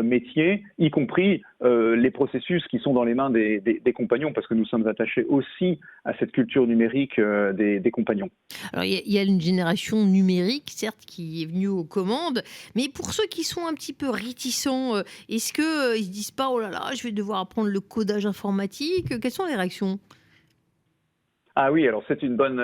métiers, y compris les processus qui sont dans les mains des compagnons, parce que nous sommes attachés aussi à cette culture numérique des compagnons. Alors, il y a une génération numérique, certes, qui est venue aux commandes, mais pour ceux qui sont un petit peu réticents, est-ce qu'ils ne se disent pas « Oh là là, je vais devoir apprendre le codage informatique ». Quelles sont les réactions ? Ah oui, alors c'est une bonne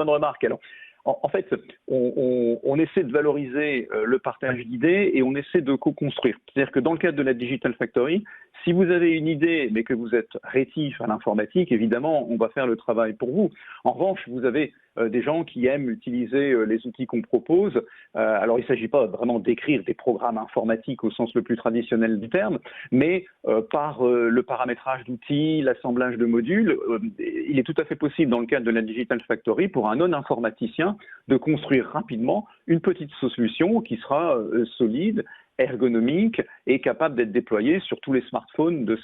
remarque. Alors, en fait, on essaie de valoriser le partage d'idées et on essaie de co-construire. C'est-à-dire que dans le cadre de la Digital Factory, si vous avez une idée mais que vous êtes rétif à l'informatique, évidemment, on va faire le travail pour vous. En revanche, vous avez des gens qui aiment utiliser les outils qu'on propose. Alors, il ne s'agit pas vraiment d'écrire des programmes informatiques au sens le plus traditionnel du terme, mais par le paramétrage d'outils, l'assemblage de modules, il est tout à fait possible dans le cadre de la Digital Factory pour un non-informaticien de construire rapidement une petite solution qui sera solide, ergonomique et capable d'être déployée sur tous les smartphones de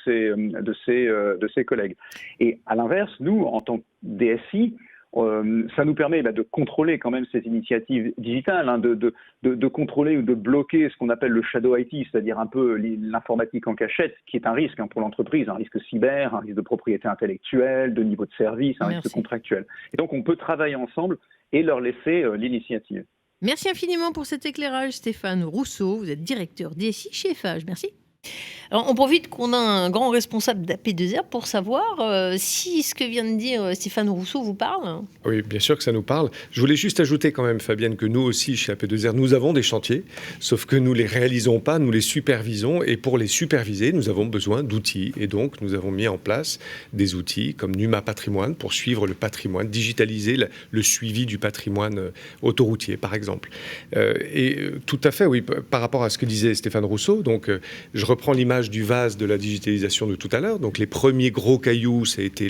ses collègues. Et à l'inverse, nous, en tant que DSI, ça nous permet de contrôler quand même ces initiatives digitales, de contrôler ou de bloquer ce qu'on appelle le shadow IT, c'est-à-dire un peu l'informatique en cachette, qui est un risque pour l'entreprise, un risque cyber, un risque de propriété intellectuelle, de niveau de service, un risque contractuel. Et donc on peut travailler ensemble et leur laisser l'initiative. Merci infiniment pour cet éclairage, Stéphane Rousseau. Vous êtes directeur DSI chez Eiffage. Merci. Alors, on profite qu'on a un grand responsable d'AP2R pour savoir si ce que vient de dire Stéphane Rousseau vous parle. Oui, bien sûr que ça nous parle. Je voulais juste ajouter quand même, Fabienne, que nous aussi, chez AP2R, nous avons des chantiers, sauf que nous ne les réalisons pas, nous les supervisons. Et pour les superviser, nous avons besoin d'outils. Et donc, nous avons mis en place des outils comme Numa Patrimoine pour suivre le patrimoine, digitaliser le suivi du patrimoine autoroutier, par exemple. Et tout à fait, oui, par rapport à ce que disait Stéphane Rousseau, donc je reprends l'image du vase de la digitalisation de tout à l'heure. Donc les premiers gros cailloux, ça a été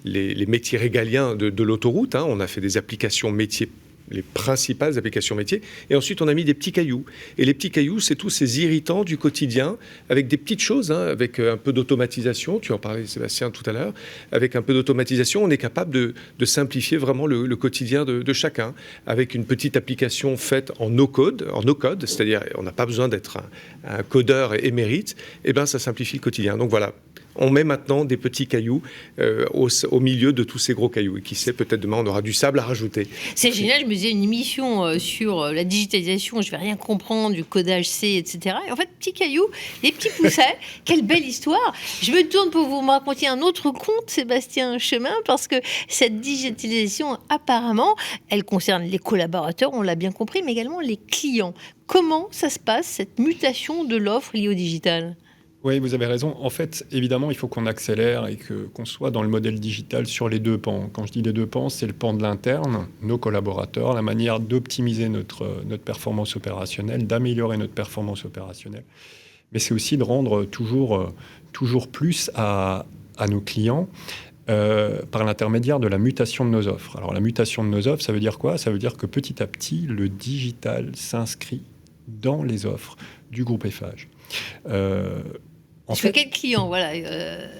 les métiers régaliens de l'autoroute. On a fait des applications métiers, les principales applications métiers. Et ensuite, on a mis des petits cailloux. Et les petits cailloux, c'est tous ces irritants du quotidien, avec des petites choses, avec un peu d'automatisation. Tu en parlais, Sébastien, tout à l'heure. Avec un peu d'automatisation, on est capable de simplifier vraiment le quotidien de chacun. Avec une petite application faite en no-code, c'est-à-dire on n'a pas besoin d'être un codeur émérite, et ben ça simplifie le quotidien. Donc voilà. On met maintenant des petits cailloux au milieu de tous ces gros cailloux. Et qui sait, peut-être demain, on aura du sable à rajouter. C'est génial. Je me disais une émission sur la digitalisation, je ne vais rien comprendre, du codage C, etc. Et en fait, petits cailloux, des petits poussets. Quelle belle histoire. Je me tourne pour vous raconter un autre conte, Sébastien Chemin, parce que cette digitalisation, apparemment, elle concerne les collaborateurs, on l'a bien compris, mais également les clients. Comment ça se passe, cette mutation de l'offre liée au digital ? Oui, vous avez raison. En fait, évidemment, il faut qu'on accélère et qu'on soit dans le modèle digital sur les deux pans. Quand je dis les deux pans, c'est le pan de l'interne, nos collaborateurs, la manière d'optimiser notre performance opérationnelle, d'améliorer notre performance opérationnelle. Mais c'est aussi de rendre toujours plus à nos clients par l'intermédiaire de la mutation de nos offres. Alors, la mutation de nos offres, ça veut dire quoi ? Ça veut dire que petit à petit, le digital s'inscrit dans les offres du groupe Eiffage. Quel client, voilà,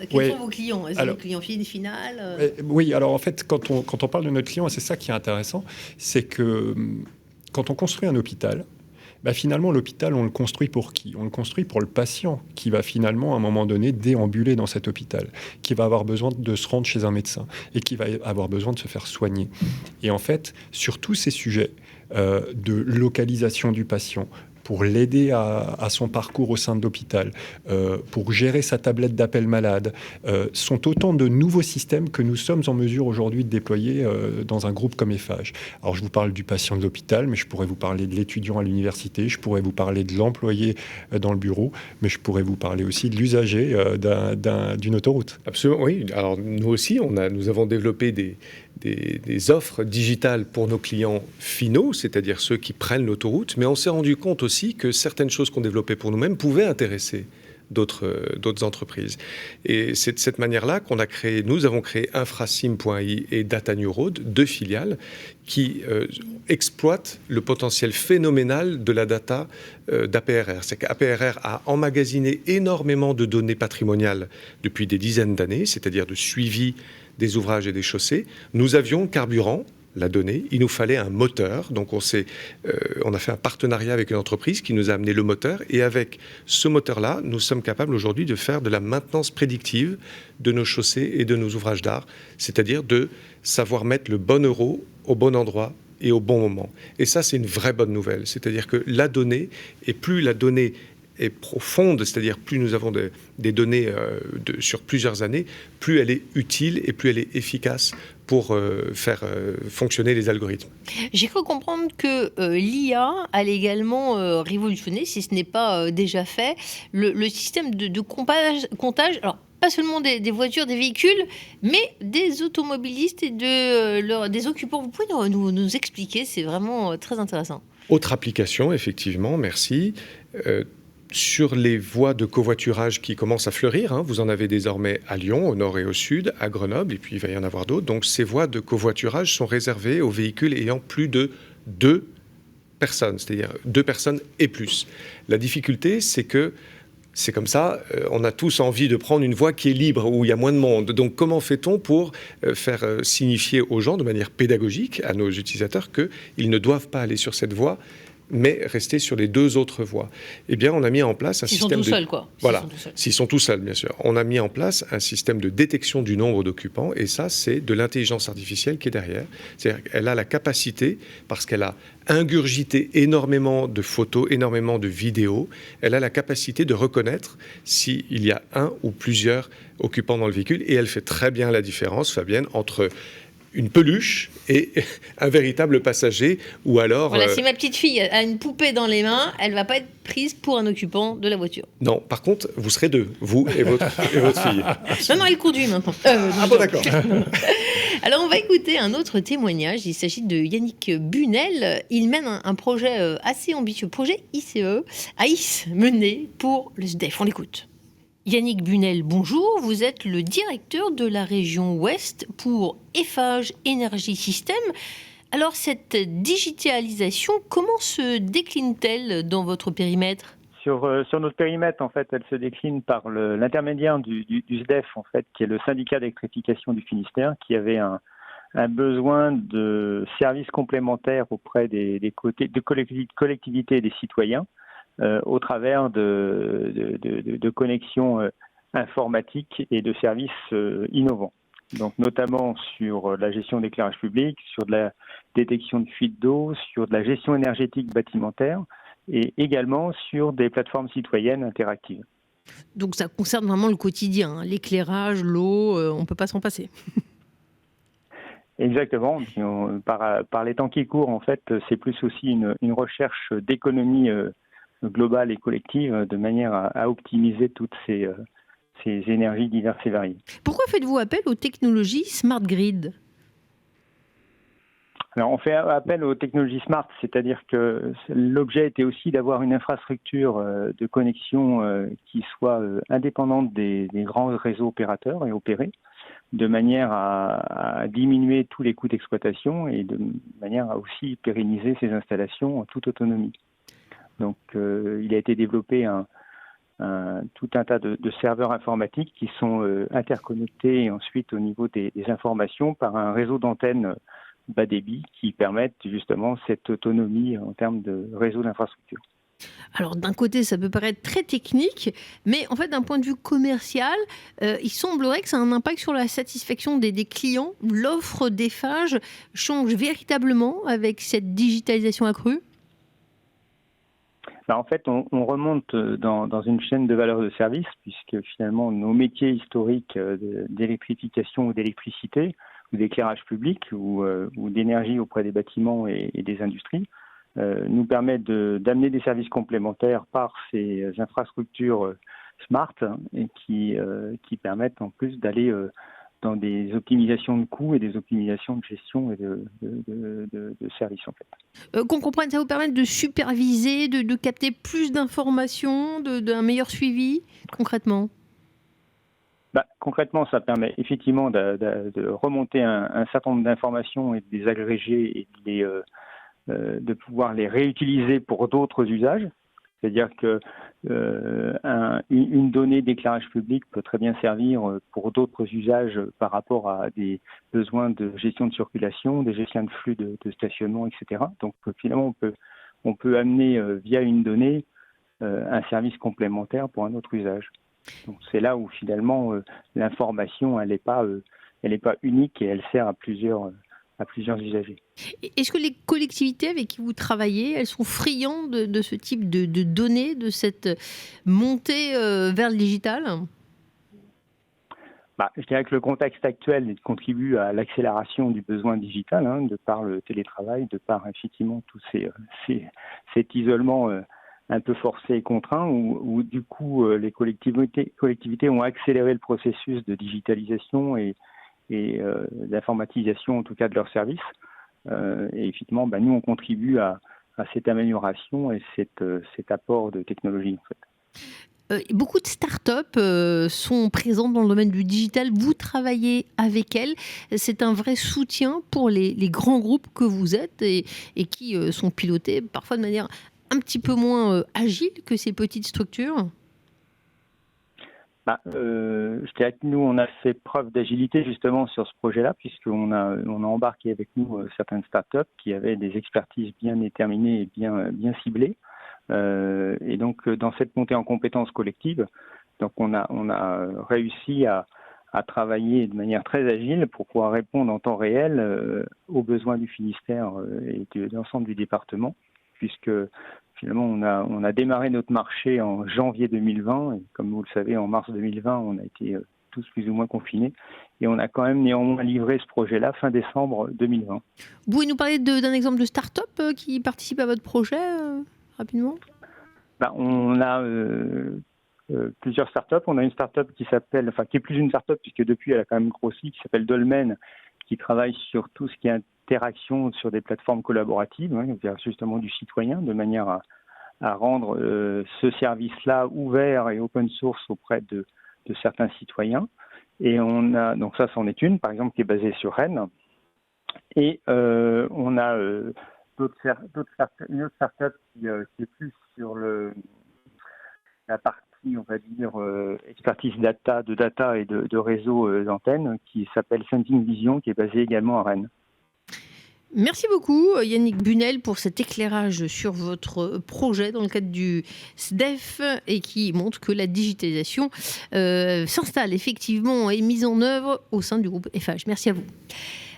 quels sont vos clients ? Est-ce que vos clients final Oui, alors en fait, quand on parle de notre client, c'est ça qui est intéressant, c'est que quand on construit un hôpital, finalement, l'hôpital, on le construit pour qui ? On le construit pour le patient qui va finalement, à un moment donné, déambuler dans cet hôpital, qui va avoir besoin de se rendre chez un médecin et qui va avoir besoin de se faire soigner. Et en fait, sur tous ces sujets de localisation du patient, pour l'aider à son parcours au sein de l'hôpital, pour gérer sa tablette d'appel malade, sont autant de nouveaux systèmes que nous sommes en mesure aujourd'hui de déployer dans un groupe comme Eiffage. Alors, je vous parle du patient de l'hôpital, mais je pourrais vous parler de l'étudiant à l'université, je pourrais vous parler de l'employé dans le bureau, mais je pourrais vous parler aussi de l'usager d'une autoroute. Absolument, oui. Alors, nous aussi, nous avons développé des offres digitales pour nos clients finaux, c'est-à-dire ceux qui prennent l'autoroute, mais on s'est rendu compte aussi que certaines choses qu'on développait pour nous-mêmes pouvaient intéresser d'autres entreprises. Et c'est de cette manière-là nous avons créé Infrasim.ai et Data New Road, 2 filiales qui exploitent le potentiel phénoménal de la data d'APRR. C'est qu'APRR a emmagasiné énormément de données patrimoniales depuis des dizaines d'années, c'est-à-dire de suivi des ouvrages et des chaussées. Nous avions carburant, la donnée, il nous fallait un moteur. Donc on a fait un partenariat avec une entreprise qui nous a amené le moteur. Et avec ce moteur-là, nous sommes capables aujourd'hui de faire de la maintenance prédictive de nos chaussées et de nos ouvrages d'art. C'est-à-dire de savoir mettre le bon euro au bon endroit et au bon moment. Et ça, c'est une vraie bonne nouvelle. C'est-à-dire que la donnée, et plus la donnée est profonde, c'est-à-dire plus nous avons des données sur plusieurs années, plus elle est utile et plus elle est efficace pour faire fonctionner les algorithmes. J'ai cru comprendre que l'IA allait également révolutionner, si ce n'est pas déjà fait, le système de comptage. Alors, pas seulement des voitures, des véhicules, mais des automobilistes et des occupants. Vous pouvez nous expliquer, c'est vraiment très intéressant. Autre application, effectivement, merci. Sur les voies de covoiturage qui commencent à fleurir, vous en avez désormais à Lyon, au nord et au sud, à Grenoble, et puis il va y en avoir d'autres. Donc ces voies de covoiturage sont réservées aux véhicules ayant plus de 2 personnes, c'est-à-dire 2 personnes et plus. La difficulté, c'est que c'est comme ça, on a tous envie de prendre une voie qui est libre, où il y a moins de monde. Donc comment fait-on pour faire signifier aux gens, de manière pédagogique, à nos utilisateurs, qu'ils ne doivent pas aller sur cette voie, mais rester sur les 2 autres voies? Eh bien, on a mis en place un système... S'ils sont tout seuls, quoi. Voilà, s'ils sont tout seuls, bien sûr. On a mis en place un système de détection du nombre d'occupants, et ça, c'est de l'intelligence artificielle qui est derrière. C'est-à-dire qu'elle a la capacité, parce qu'elle a ingurgité énormément de photos, énormément de vidéos, elle a la capacité de reconnaître s'il y a un ou plusieurs occupants dans le véhicule, et elle fait très bien la différence, Fabienne, entre une peluche et un véritable passager, ou alors... Voilà, si ma petite fille a une poupée dans les mains, elle ne va pas être prise pour un occupant de la voiture. Non, par contre, vous serez 2, vous et votre fille. Non, elle conduit maintenant. Bon, d'accord. Alors, on va écouter un autre témoignage. Il s'agit de Yannick Bunel. Il mène un projet assez ambitieux, projet AIS, mené pour le SDEF. On l'écoute. Yannick Bunel, bonjour. Vous êtes le directeur de la région Ouest pour Eiffage Énergie Système. Alors, cette digitalisation, comment se décline-t-elle dans votre périmètre ? Sur notre périmètre, en fait, elle se décline par l'intermédiaire du SDEF, en fait, qui est le syndicat d'électrification du Finistère, qui avait un besoin de services complémentaires auprès des collectivités et des citoyens. Au travers de connexions informatiques et de services innovants. Donc notamment sur la gestion d'éclairage public, sur de la détection de fuite d'eau, sur de la gestion énergétique bâtimentaire et également sur des plateformes citoyennes interactives. Donc ça concerne vraiment le quotidien, l'éclairage, l'eau, on ne peut pas s'en passer. Exactement. Puis par les temps qui courent, en fait, c'est plus aussi une recherche d'économie globale et collective, de manière à optimiser toutes ces énergies diverses et variées. Pourquoi faites-vous appel aux technologies Smart Grid ? Alors, on fait appel aux technologies smart, c'est-à-dire que l'objet était aussi d'avoir une infrastructure de connexion qui soit indépendante des grands réseaux opérateurs et opérés, de manière à diminuer tous les coûts d'exploitation et de manière à aussi pérenniser ces installations en toute autonomie. Donc, il a été développé tout un tas de serveurs informatiques qui sont interconnectés ensuite au niveau des informations par un réseau d'antennes bas débit qui permettent justement cette autonomie en termes de réseau d'infrastructure. Alors d'un côté, ça peut paraître très technique, mais en fait, d'un point de vue commercial, il semblerait que ça a un impact sur la satisfaction des clients. L'offre d'Eiffage change véritablement avec cette digitalisation accrue ? En fait, on remonte dans une chaîne de valeur de service, puisque finalement nos métiers historiques d'électrification ou d'électricité, ou d'éclairage public, ou d'énergie auprès des bâtiments et des industries, nous permettent d'amener des services complémentaires par ces infrastructures smart et qui permettent en plus d'aller dans des optimisations de coûts et des optimisations de gestion et de services en fait. Qu'on comprenne, ça vous permet de superviser, de capter plus d'informations, d'un meilleur suivi, concrètement? Concrètement, ça permet effectivement de remonter un certain nombre d'informations et de les agréger et de pouvoir les réutiliser pour d'autres usages. C'est-à-dire que une donnée d'éclairage public peut très bien servir pour d'autres usages par rapport à des besoins de gestion de circulation, des gestions de flux de stationnement, etc. Donc finalement, on peut amener via une donnée un service complémentaire pour un autre usage. Donc c'est là où finalement l'information elle n'est pas unique et elle sert à plusieurs usagers. Est-ce que les collectivités avec qui vous travaillez, elles sont friandes de ce type de données, de cette montée vers le digital? Je dirais que le contexte actuel contribue à l'accélération du besoin digital, de par le télétravail, de par effectivement tout cet isolement un peu forcé et contraint, où du coup les collectivités ont accéléré le processus de digitalisation et d'informatisation en tout cas de leurs services. Et effectivement, nous on contribue à cette amélioration et cet apport de technologie en fait. Beaucoup de startups sont présentes dans le domaine du digital. Vous travaillez avec elles. C'est un vrai soutien pour les grands groupes que vous êtes et qui sont pilotés parfois de manière un petit peu moins agile que ces petites structures? Je dirais que nous, on a fait preuve d'agilité justement sur ce projet-là, puisqu'on a embarqué avec nous certaines startups qui avaient des expertises bien déterminées et bien ciblées. Et donc, dans cette montée en compétences collectives, donc on a réussi à travailler de manière très agile pour pouvoir répondre en temps réel aux besoins du Finistère et de l'ensemble du département, puisque finalement, on a démarré notre marché en janvier 2020 et comme vous le savez, en mars 2020, on a été tous plus ou moins confinés et on a quand même néanmoins livré ce projet-là fin décembre 2020. Vous pouvez nous parler d'un exemple de start-up qui participe à votre projet rapidement? On a plusieurs startups. On a une startup qui est plus une startup puisque depuis elle a quand même grossi, qui s'appelle Dolmen, qui travaille sur tout ce qui est interaction sur des plateformes collaboratives, vers justement du citoyen, de manière à rendre ce service-là ouvert et open source auprès de certains citoyens. Et on a, donc ça c'en est une, par exemple, qui est basée sur Rennes. Et on a une autre startup qui est plus sur la partie, on va dire, expertise de data et de réseau d'antennes, qui s'appelle Sensing Vision, qui est basée également à Rennes. Merci beaucoup Yannick Bunel pour cet éclairage sur votre projet dans le cadre du SDEF et qui montre que la digitalisation s'installe effectivement et est mise en œuvre au sein du groupe Eiffage. Merci à vous.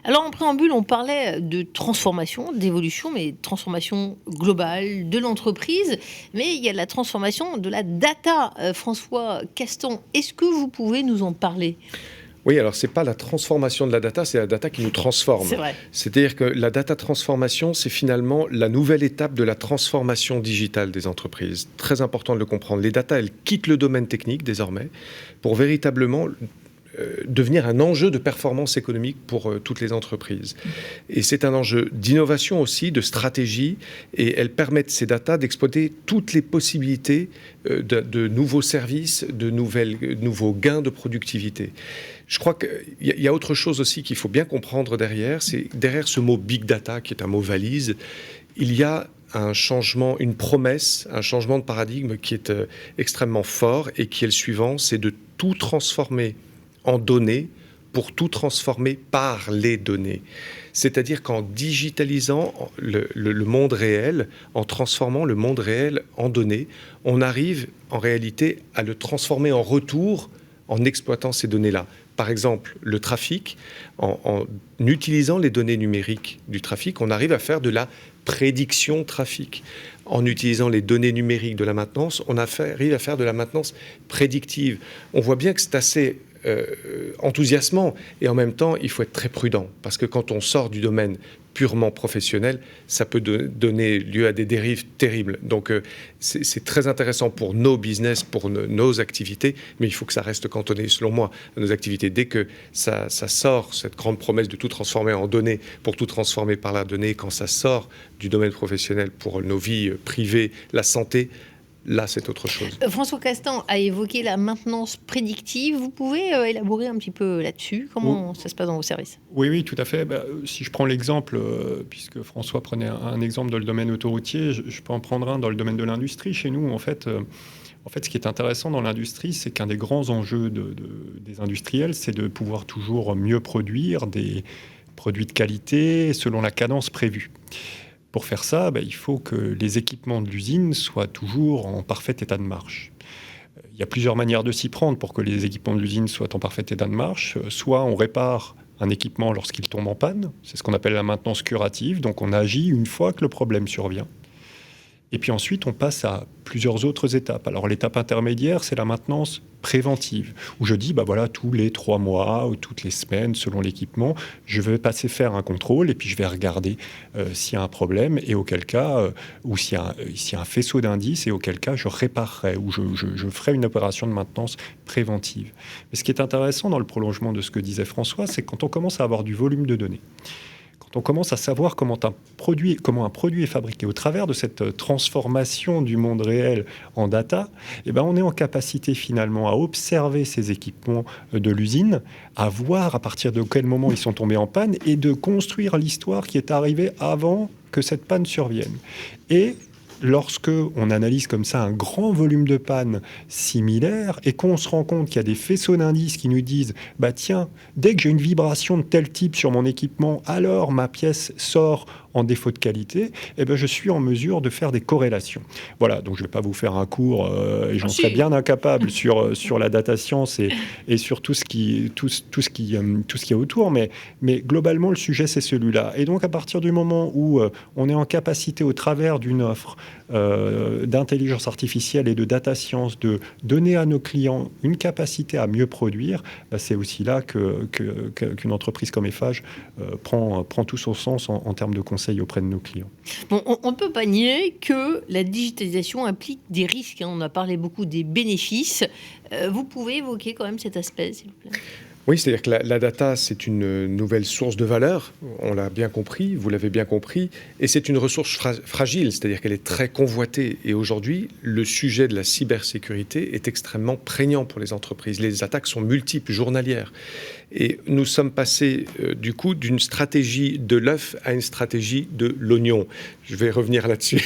Alors en préambule, on parlait de transformation, d'évolution, mais transformation globale de l'entreprise. Mais il y a la transformation de la data. François Castan, est-ce que vous pouvez nous en parler ? Oui, alors ce n'est pas la transformation de la data, c'est la data qui nous transforme. C'est vrai. C'est-à-dire que la data transformation, c'est finalement la nouvelle étape de la transformation digitale des entreprises. Très important de le comprendre. Les data, elles quittent le domaine technique désormais pour véritablement devenir un enjeu de performance économique pour toutes les entreprises. Et c'est un enjeu d'innovation aussi, de stratégie, et elles permettent, ces data, d'exploiter toutes les possibilités de nouveaux services, de nouveaux gains de productivité. Je crois qu'il y a autre chose aussi qu'il faut bien comprendre derrière, c'est derrière ce mot big data, qui est un mot valise, il y a un changement, une promesse, un changement de paradigme qui est extrêmement fort et qui est le suivant, c'est de tout transformer en données pour tout transformer par les données. C'est-à-dire qu'en digitalisant le monde réel, en transformant le monde réel en données, on arrive en réalité à le transformer en retour en exploitant ces données-là. Par exemple, le trafic, en utilisant les données numériques du trafic, on arrive à faire de la prédiction trafic. En utilisant les données numériques de la maintenance, on arrive à faire de la maintenance prédictive. On voit bien que c'est assez enthousiasmant et en même temps, il faut être très prudent parce que quand on sort du domaine purement professionnel, ça peut donner lieu à des dérives terribles. Donc c'est très intéressant pour nos business, pour nos activités, mais il faut que ça reste cantonné, selon moi, à nos activités. Dès que ça sort, cette grande promesse de tout transformer en données, pour tout transformer par la donnée, quand ça sort du domaine professionnel pour nos vies privées, la santé, là, c'est autre chose. François Castan a évoqué la maintenance prédictive. Vous pouvez élaborer un petit peu là-dessus? Comment ça se passe dans vos services? Oui, tout à fait. Si je prends l'exemple, puisque François prenait un exemple dans le domaine autoroutier, je peux en prendre un dans le domaine de l'industrie. Chez nous, en fait, ce qui est intéressant dans l'industrie, c'est qu'un des grands enjeux des industriels, c'est de pouvoir toujours mieux produire des produits de qualité selon la cadence prévue. Pour faire ça, il faut que les équipements de l'usine soient toujours en parfait état de marche. Il y a plusieurs manières de s'y prendre pour que les équipements de l'usine soient en parfait état de marche. Soit on répare un équipement lorsqu'il tombe en panne, c'est ce qu'on appelle la maintenance curative, donc on agit une fois que le problème survient. Et puis ensuite, on passe à plusieurs autres étapes. Alors l'étape intermédiaire, c'est la maintenance préventive, où je dis, tous les 3 mois ou toutes les semaines, selon l'équipement, je vais passer faire un contrôle et puis je vais regarder s'il y a un problème et auquel cas, ou s'il y a un faisceau d'indices et auquel cas je réparerai ou je ferai une opération de maintenance préventive. Mais ce qui est intéressant dans le prolongement de ce que disait François, c'est quand on commence à avoir du volume de données, on commence à savoir comment un produit est fabriqué au travers de cette transformation du monde réel en data, on est en capacité finalement à observer ces équipements de l'usine, à voir à partir de quel moment ils sont tombés en panne et de construire l'histoire qui est arrivée avant que cette panne survienne. Et lorsque on analyse comme ça un grand volume de pannes similaires et qu'on se rend compte qu'il y a des faisceaux d'indices qui nous disent tiens, dès que j'ai une vibration de tel type sur mon équipement, alors ma pièce sort en défaut de qualité, je suis en mesure de faire des corrélations. Voilà, donc je ne vais pas vous faire un cours, et j'en serais bien incapable sur la data science et sur tout ce qui est autour, mais globalement, le sujet, c'est celui-là. Et donc, à partir du moment où on est en capacité, au travers d'une offre d'intelligence artificielle et de data science, de donner à nos clients une capacité à mieux produire, c'est aussi là qu'une entreprise comme Eiffage prend tout son sens en termes de conseils auprès de nos clients. Bon, on ne peut pas nier que la digitalisation implique des risques. On a parlé beaucoup des bénéfices. Vous pouvez évoquer quand même cet aspect, s'il vous plaît? Oui, c'est-à-dire que la data, c'est une nouvelle source de valeur. On l'a bien compris, vous l'avez bien compris. Et c'est une ressource fragile, c'est-à-dire qu'elle est très convoitée. Et aujourd'hui, le sujet de la cybersécurité est extrêmement prégnant pour les entreprises. Les attaques sont multiples, journalières. Et nous sommes passés, du coup, d'une stratégie de l'œuf à une stratégie de l'oignon. Je vais revenir là-dessus.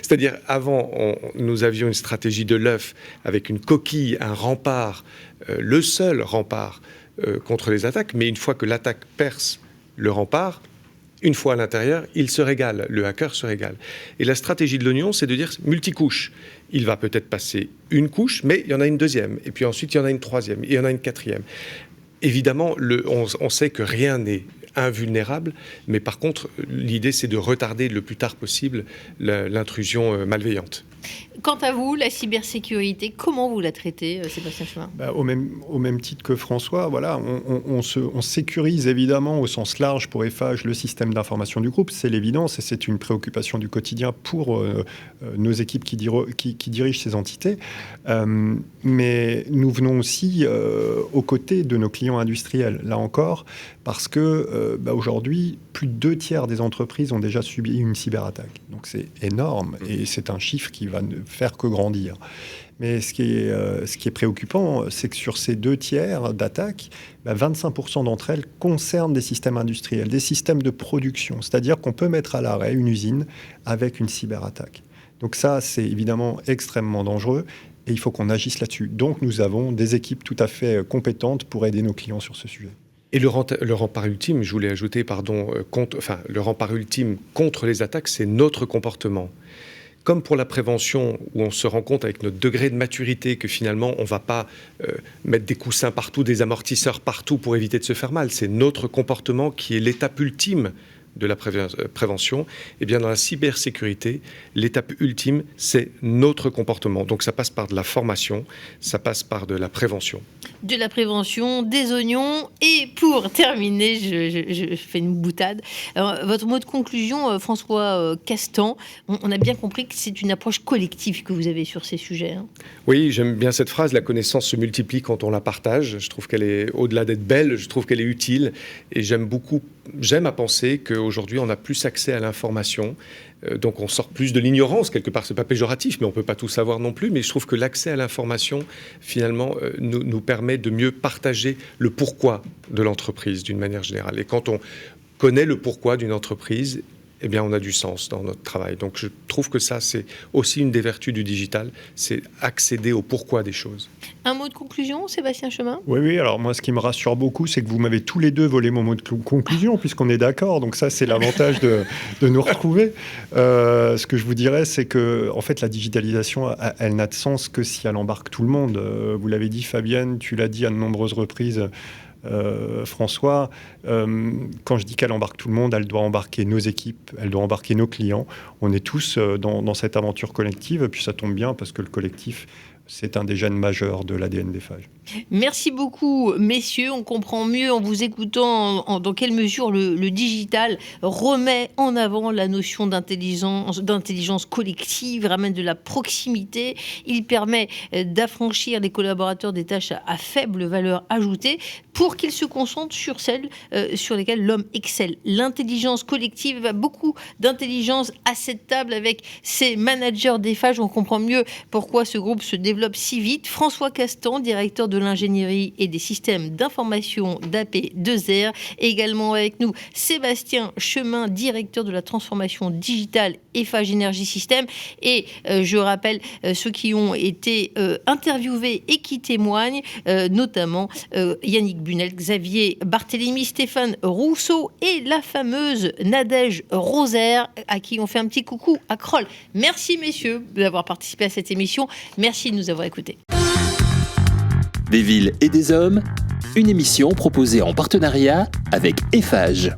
C'est-à-dire, avant, nous avions une stratégie de l'œuf avec une coquille, un rempart, le seul rempart contre les attaques. Mais une fois que l'attaque perce le rempart, une fois à l'intérieur, il se régale, le hacker se régale. Et la stratégie de l'oignon, c'est de dire multicouche. Il va peut-être passer une couche, mais il y en a une deuxième. Et puis ensuite, il y en a une troisième, et il y en a une quatrième. Évidemment, on sait que rien n'est invulnérable, mais par contre, l'idée, c'est de retarder le plus tard possible l'intrusion malveillante. Quant à vous, la cybersécurité, comment vous la traitez, Sébastien Chemin ? Au même titre que François, voilà, on sécurise évidemment au sens large pour Eiffage le système d'information du groupe, c'est l'évidence et c'est une préoccupation du quotidien pour nos équipes qui dirigent ces entités. Mais nous venons aussi aux côtés de nos clients industriels, là encore, parce que aujourd'hui, plus de 2/3 des entreprises ont déjà subi une cyberattaque. Donc c'est énorme et c'est un chiffre qui va ne faire que grandir. Mais ce qui est préoccupant, c'est que sur ces 2/3 d'attaques, 25% d'entre elles concernent des systèmes industriels, des systèmes de production. C'est-à-dire qu'on peut mettre à l'arrêt une usine avec une cyberattaque. Donc ça, c'est évidemment extrêmement dangereux et il faut qu'on agisse là-dessus. Donc nous avons des équipes tout à fait compétentes pour aider nos clients sur ce sujet. Et le rempart ultime, je voulais ajouter, le rempart ultime contre les attaques, c'est notre comportement. Comme pour la prévention, où on se rend compte avec notre degré de maturité que finalement, on ne va pas mettre des coussins partout, des amortisseurs partout pour éviter de se faire mal. C'est notre comportement qui est l'étape ultime de la prévention. Et bien dans la cybersécurité, l'étape ultime, c'est notre comportement. Donc ça passe par de la formation, ça passe par de la prévention. De la prévention, des oignons. Et pour terminer, je fais une boutade. Alors, votre mot de conclusion, François Castan, on a bien compris que c'est une approche collective que vous avez sur ces sujets. Oui, j'aime bien cette phrase, la connaissance se multiplie quand on la partage. Je trouve qu'elle est, au-delà d'être belle, je trouve qu'elle est utile. Et j'aime à penser qu'aujourd'hui, on a plus accès à l'information. Donc on sort plus de l'ignorance, quelque part, c'est pas péjoratif, mais on peut pas tout savoir non plus. Mais je trouve que l'accès à l'information, finalement, nous permet de mieux partager le pourquoi de l'entreprise d'une manière générale. Et quand on connaît le pourquoi d'une entreprise, eh bien, on a du sens dans notre travail. Donc, je trouve que ça, c'est aussi une des vertus du digital, c'est accéder au pourquoi des choses. Un mot de conclusion, Sébastien Chemin ? Oui. Alors, moi, ce qui me rassure beaucoup, c'est que vous m'avez tous les deux volé mon mot de conclusion, puisqu'on est d'accord. Donc, ça, c'est l'avantage de nous retrouver. Ce que je vous dirais, c'est que, en fait, la digitalisation, elle n'a de sens que si elle embarque tout le monde. Vous l'avez dit, Fabienne, tu l'as dit à de nombreuses reprises. François, quand je dis qu'elle embarque tout le monde, elle doit embarquer nos équipes, elle doit embarquer nos clients. On est tous dans cette aventure collective, et puis ça tombe bien parce que le collectif, c'est un des gènes majeurs de l'ADN d'Eiffage. Merci beaucoup, messieurs. On comprend mieux en vous écoutant dans quelle mesure le digital remet en avant la notion d'intelligence collective, ramène de la proximité. Il permet d'affranchir les collaborateurs des tâches à faible valeur ajoutée pour qu'ils se concentrent sur celles sur lesquelles l'homme excelle. L'intelligence collective, beaucoup d'intelligence à cette table avec ces managers d'Eiffage. On comprend mieux pourquoi ce groupe se développe si vite. François Castan, directeur de l'ingénierie et des systèmes d'information d'AP2R. Également avec nous, Sébastien Chemin, directeur de la transformation digitale Eiffage Énergie Système. Et je rappelle ceux qui ont été interviewés et qui témoignent, notamment Yannick Bunel, Xavier Barthélémy, Stéphane Rousseau et la fameuse Nadège Rosaire, à qui on fait un petit coucou à Kroll. Merci messieurs d'avoir participé à cette émission. Merci de nous avoir écoutés. Des villes et des hommes, une émission proposée en partenariat avec Eiffage.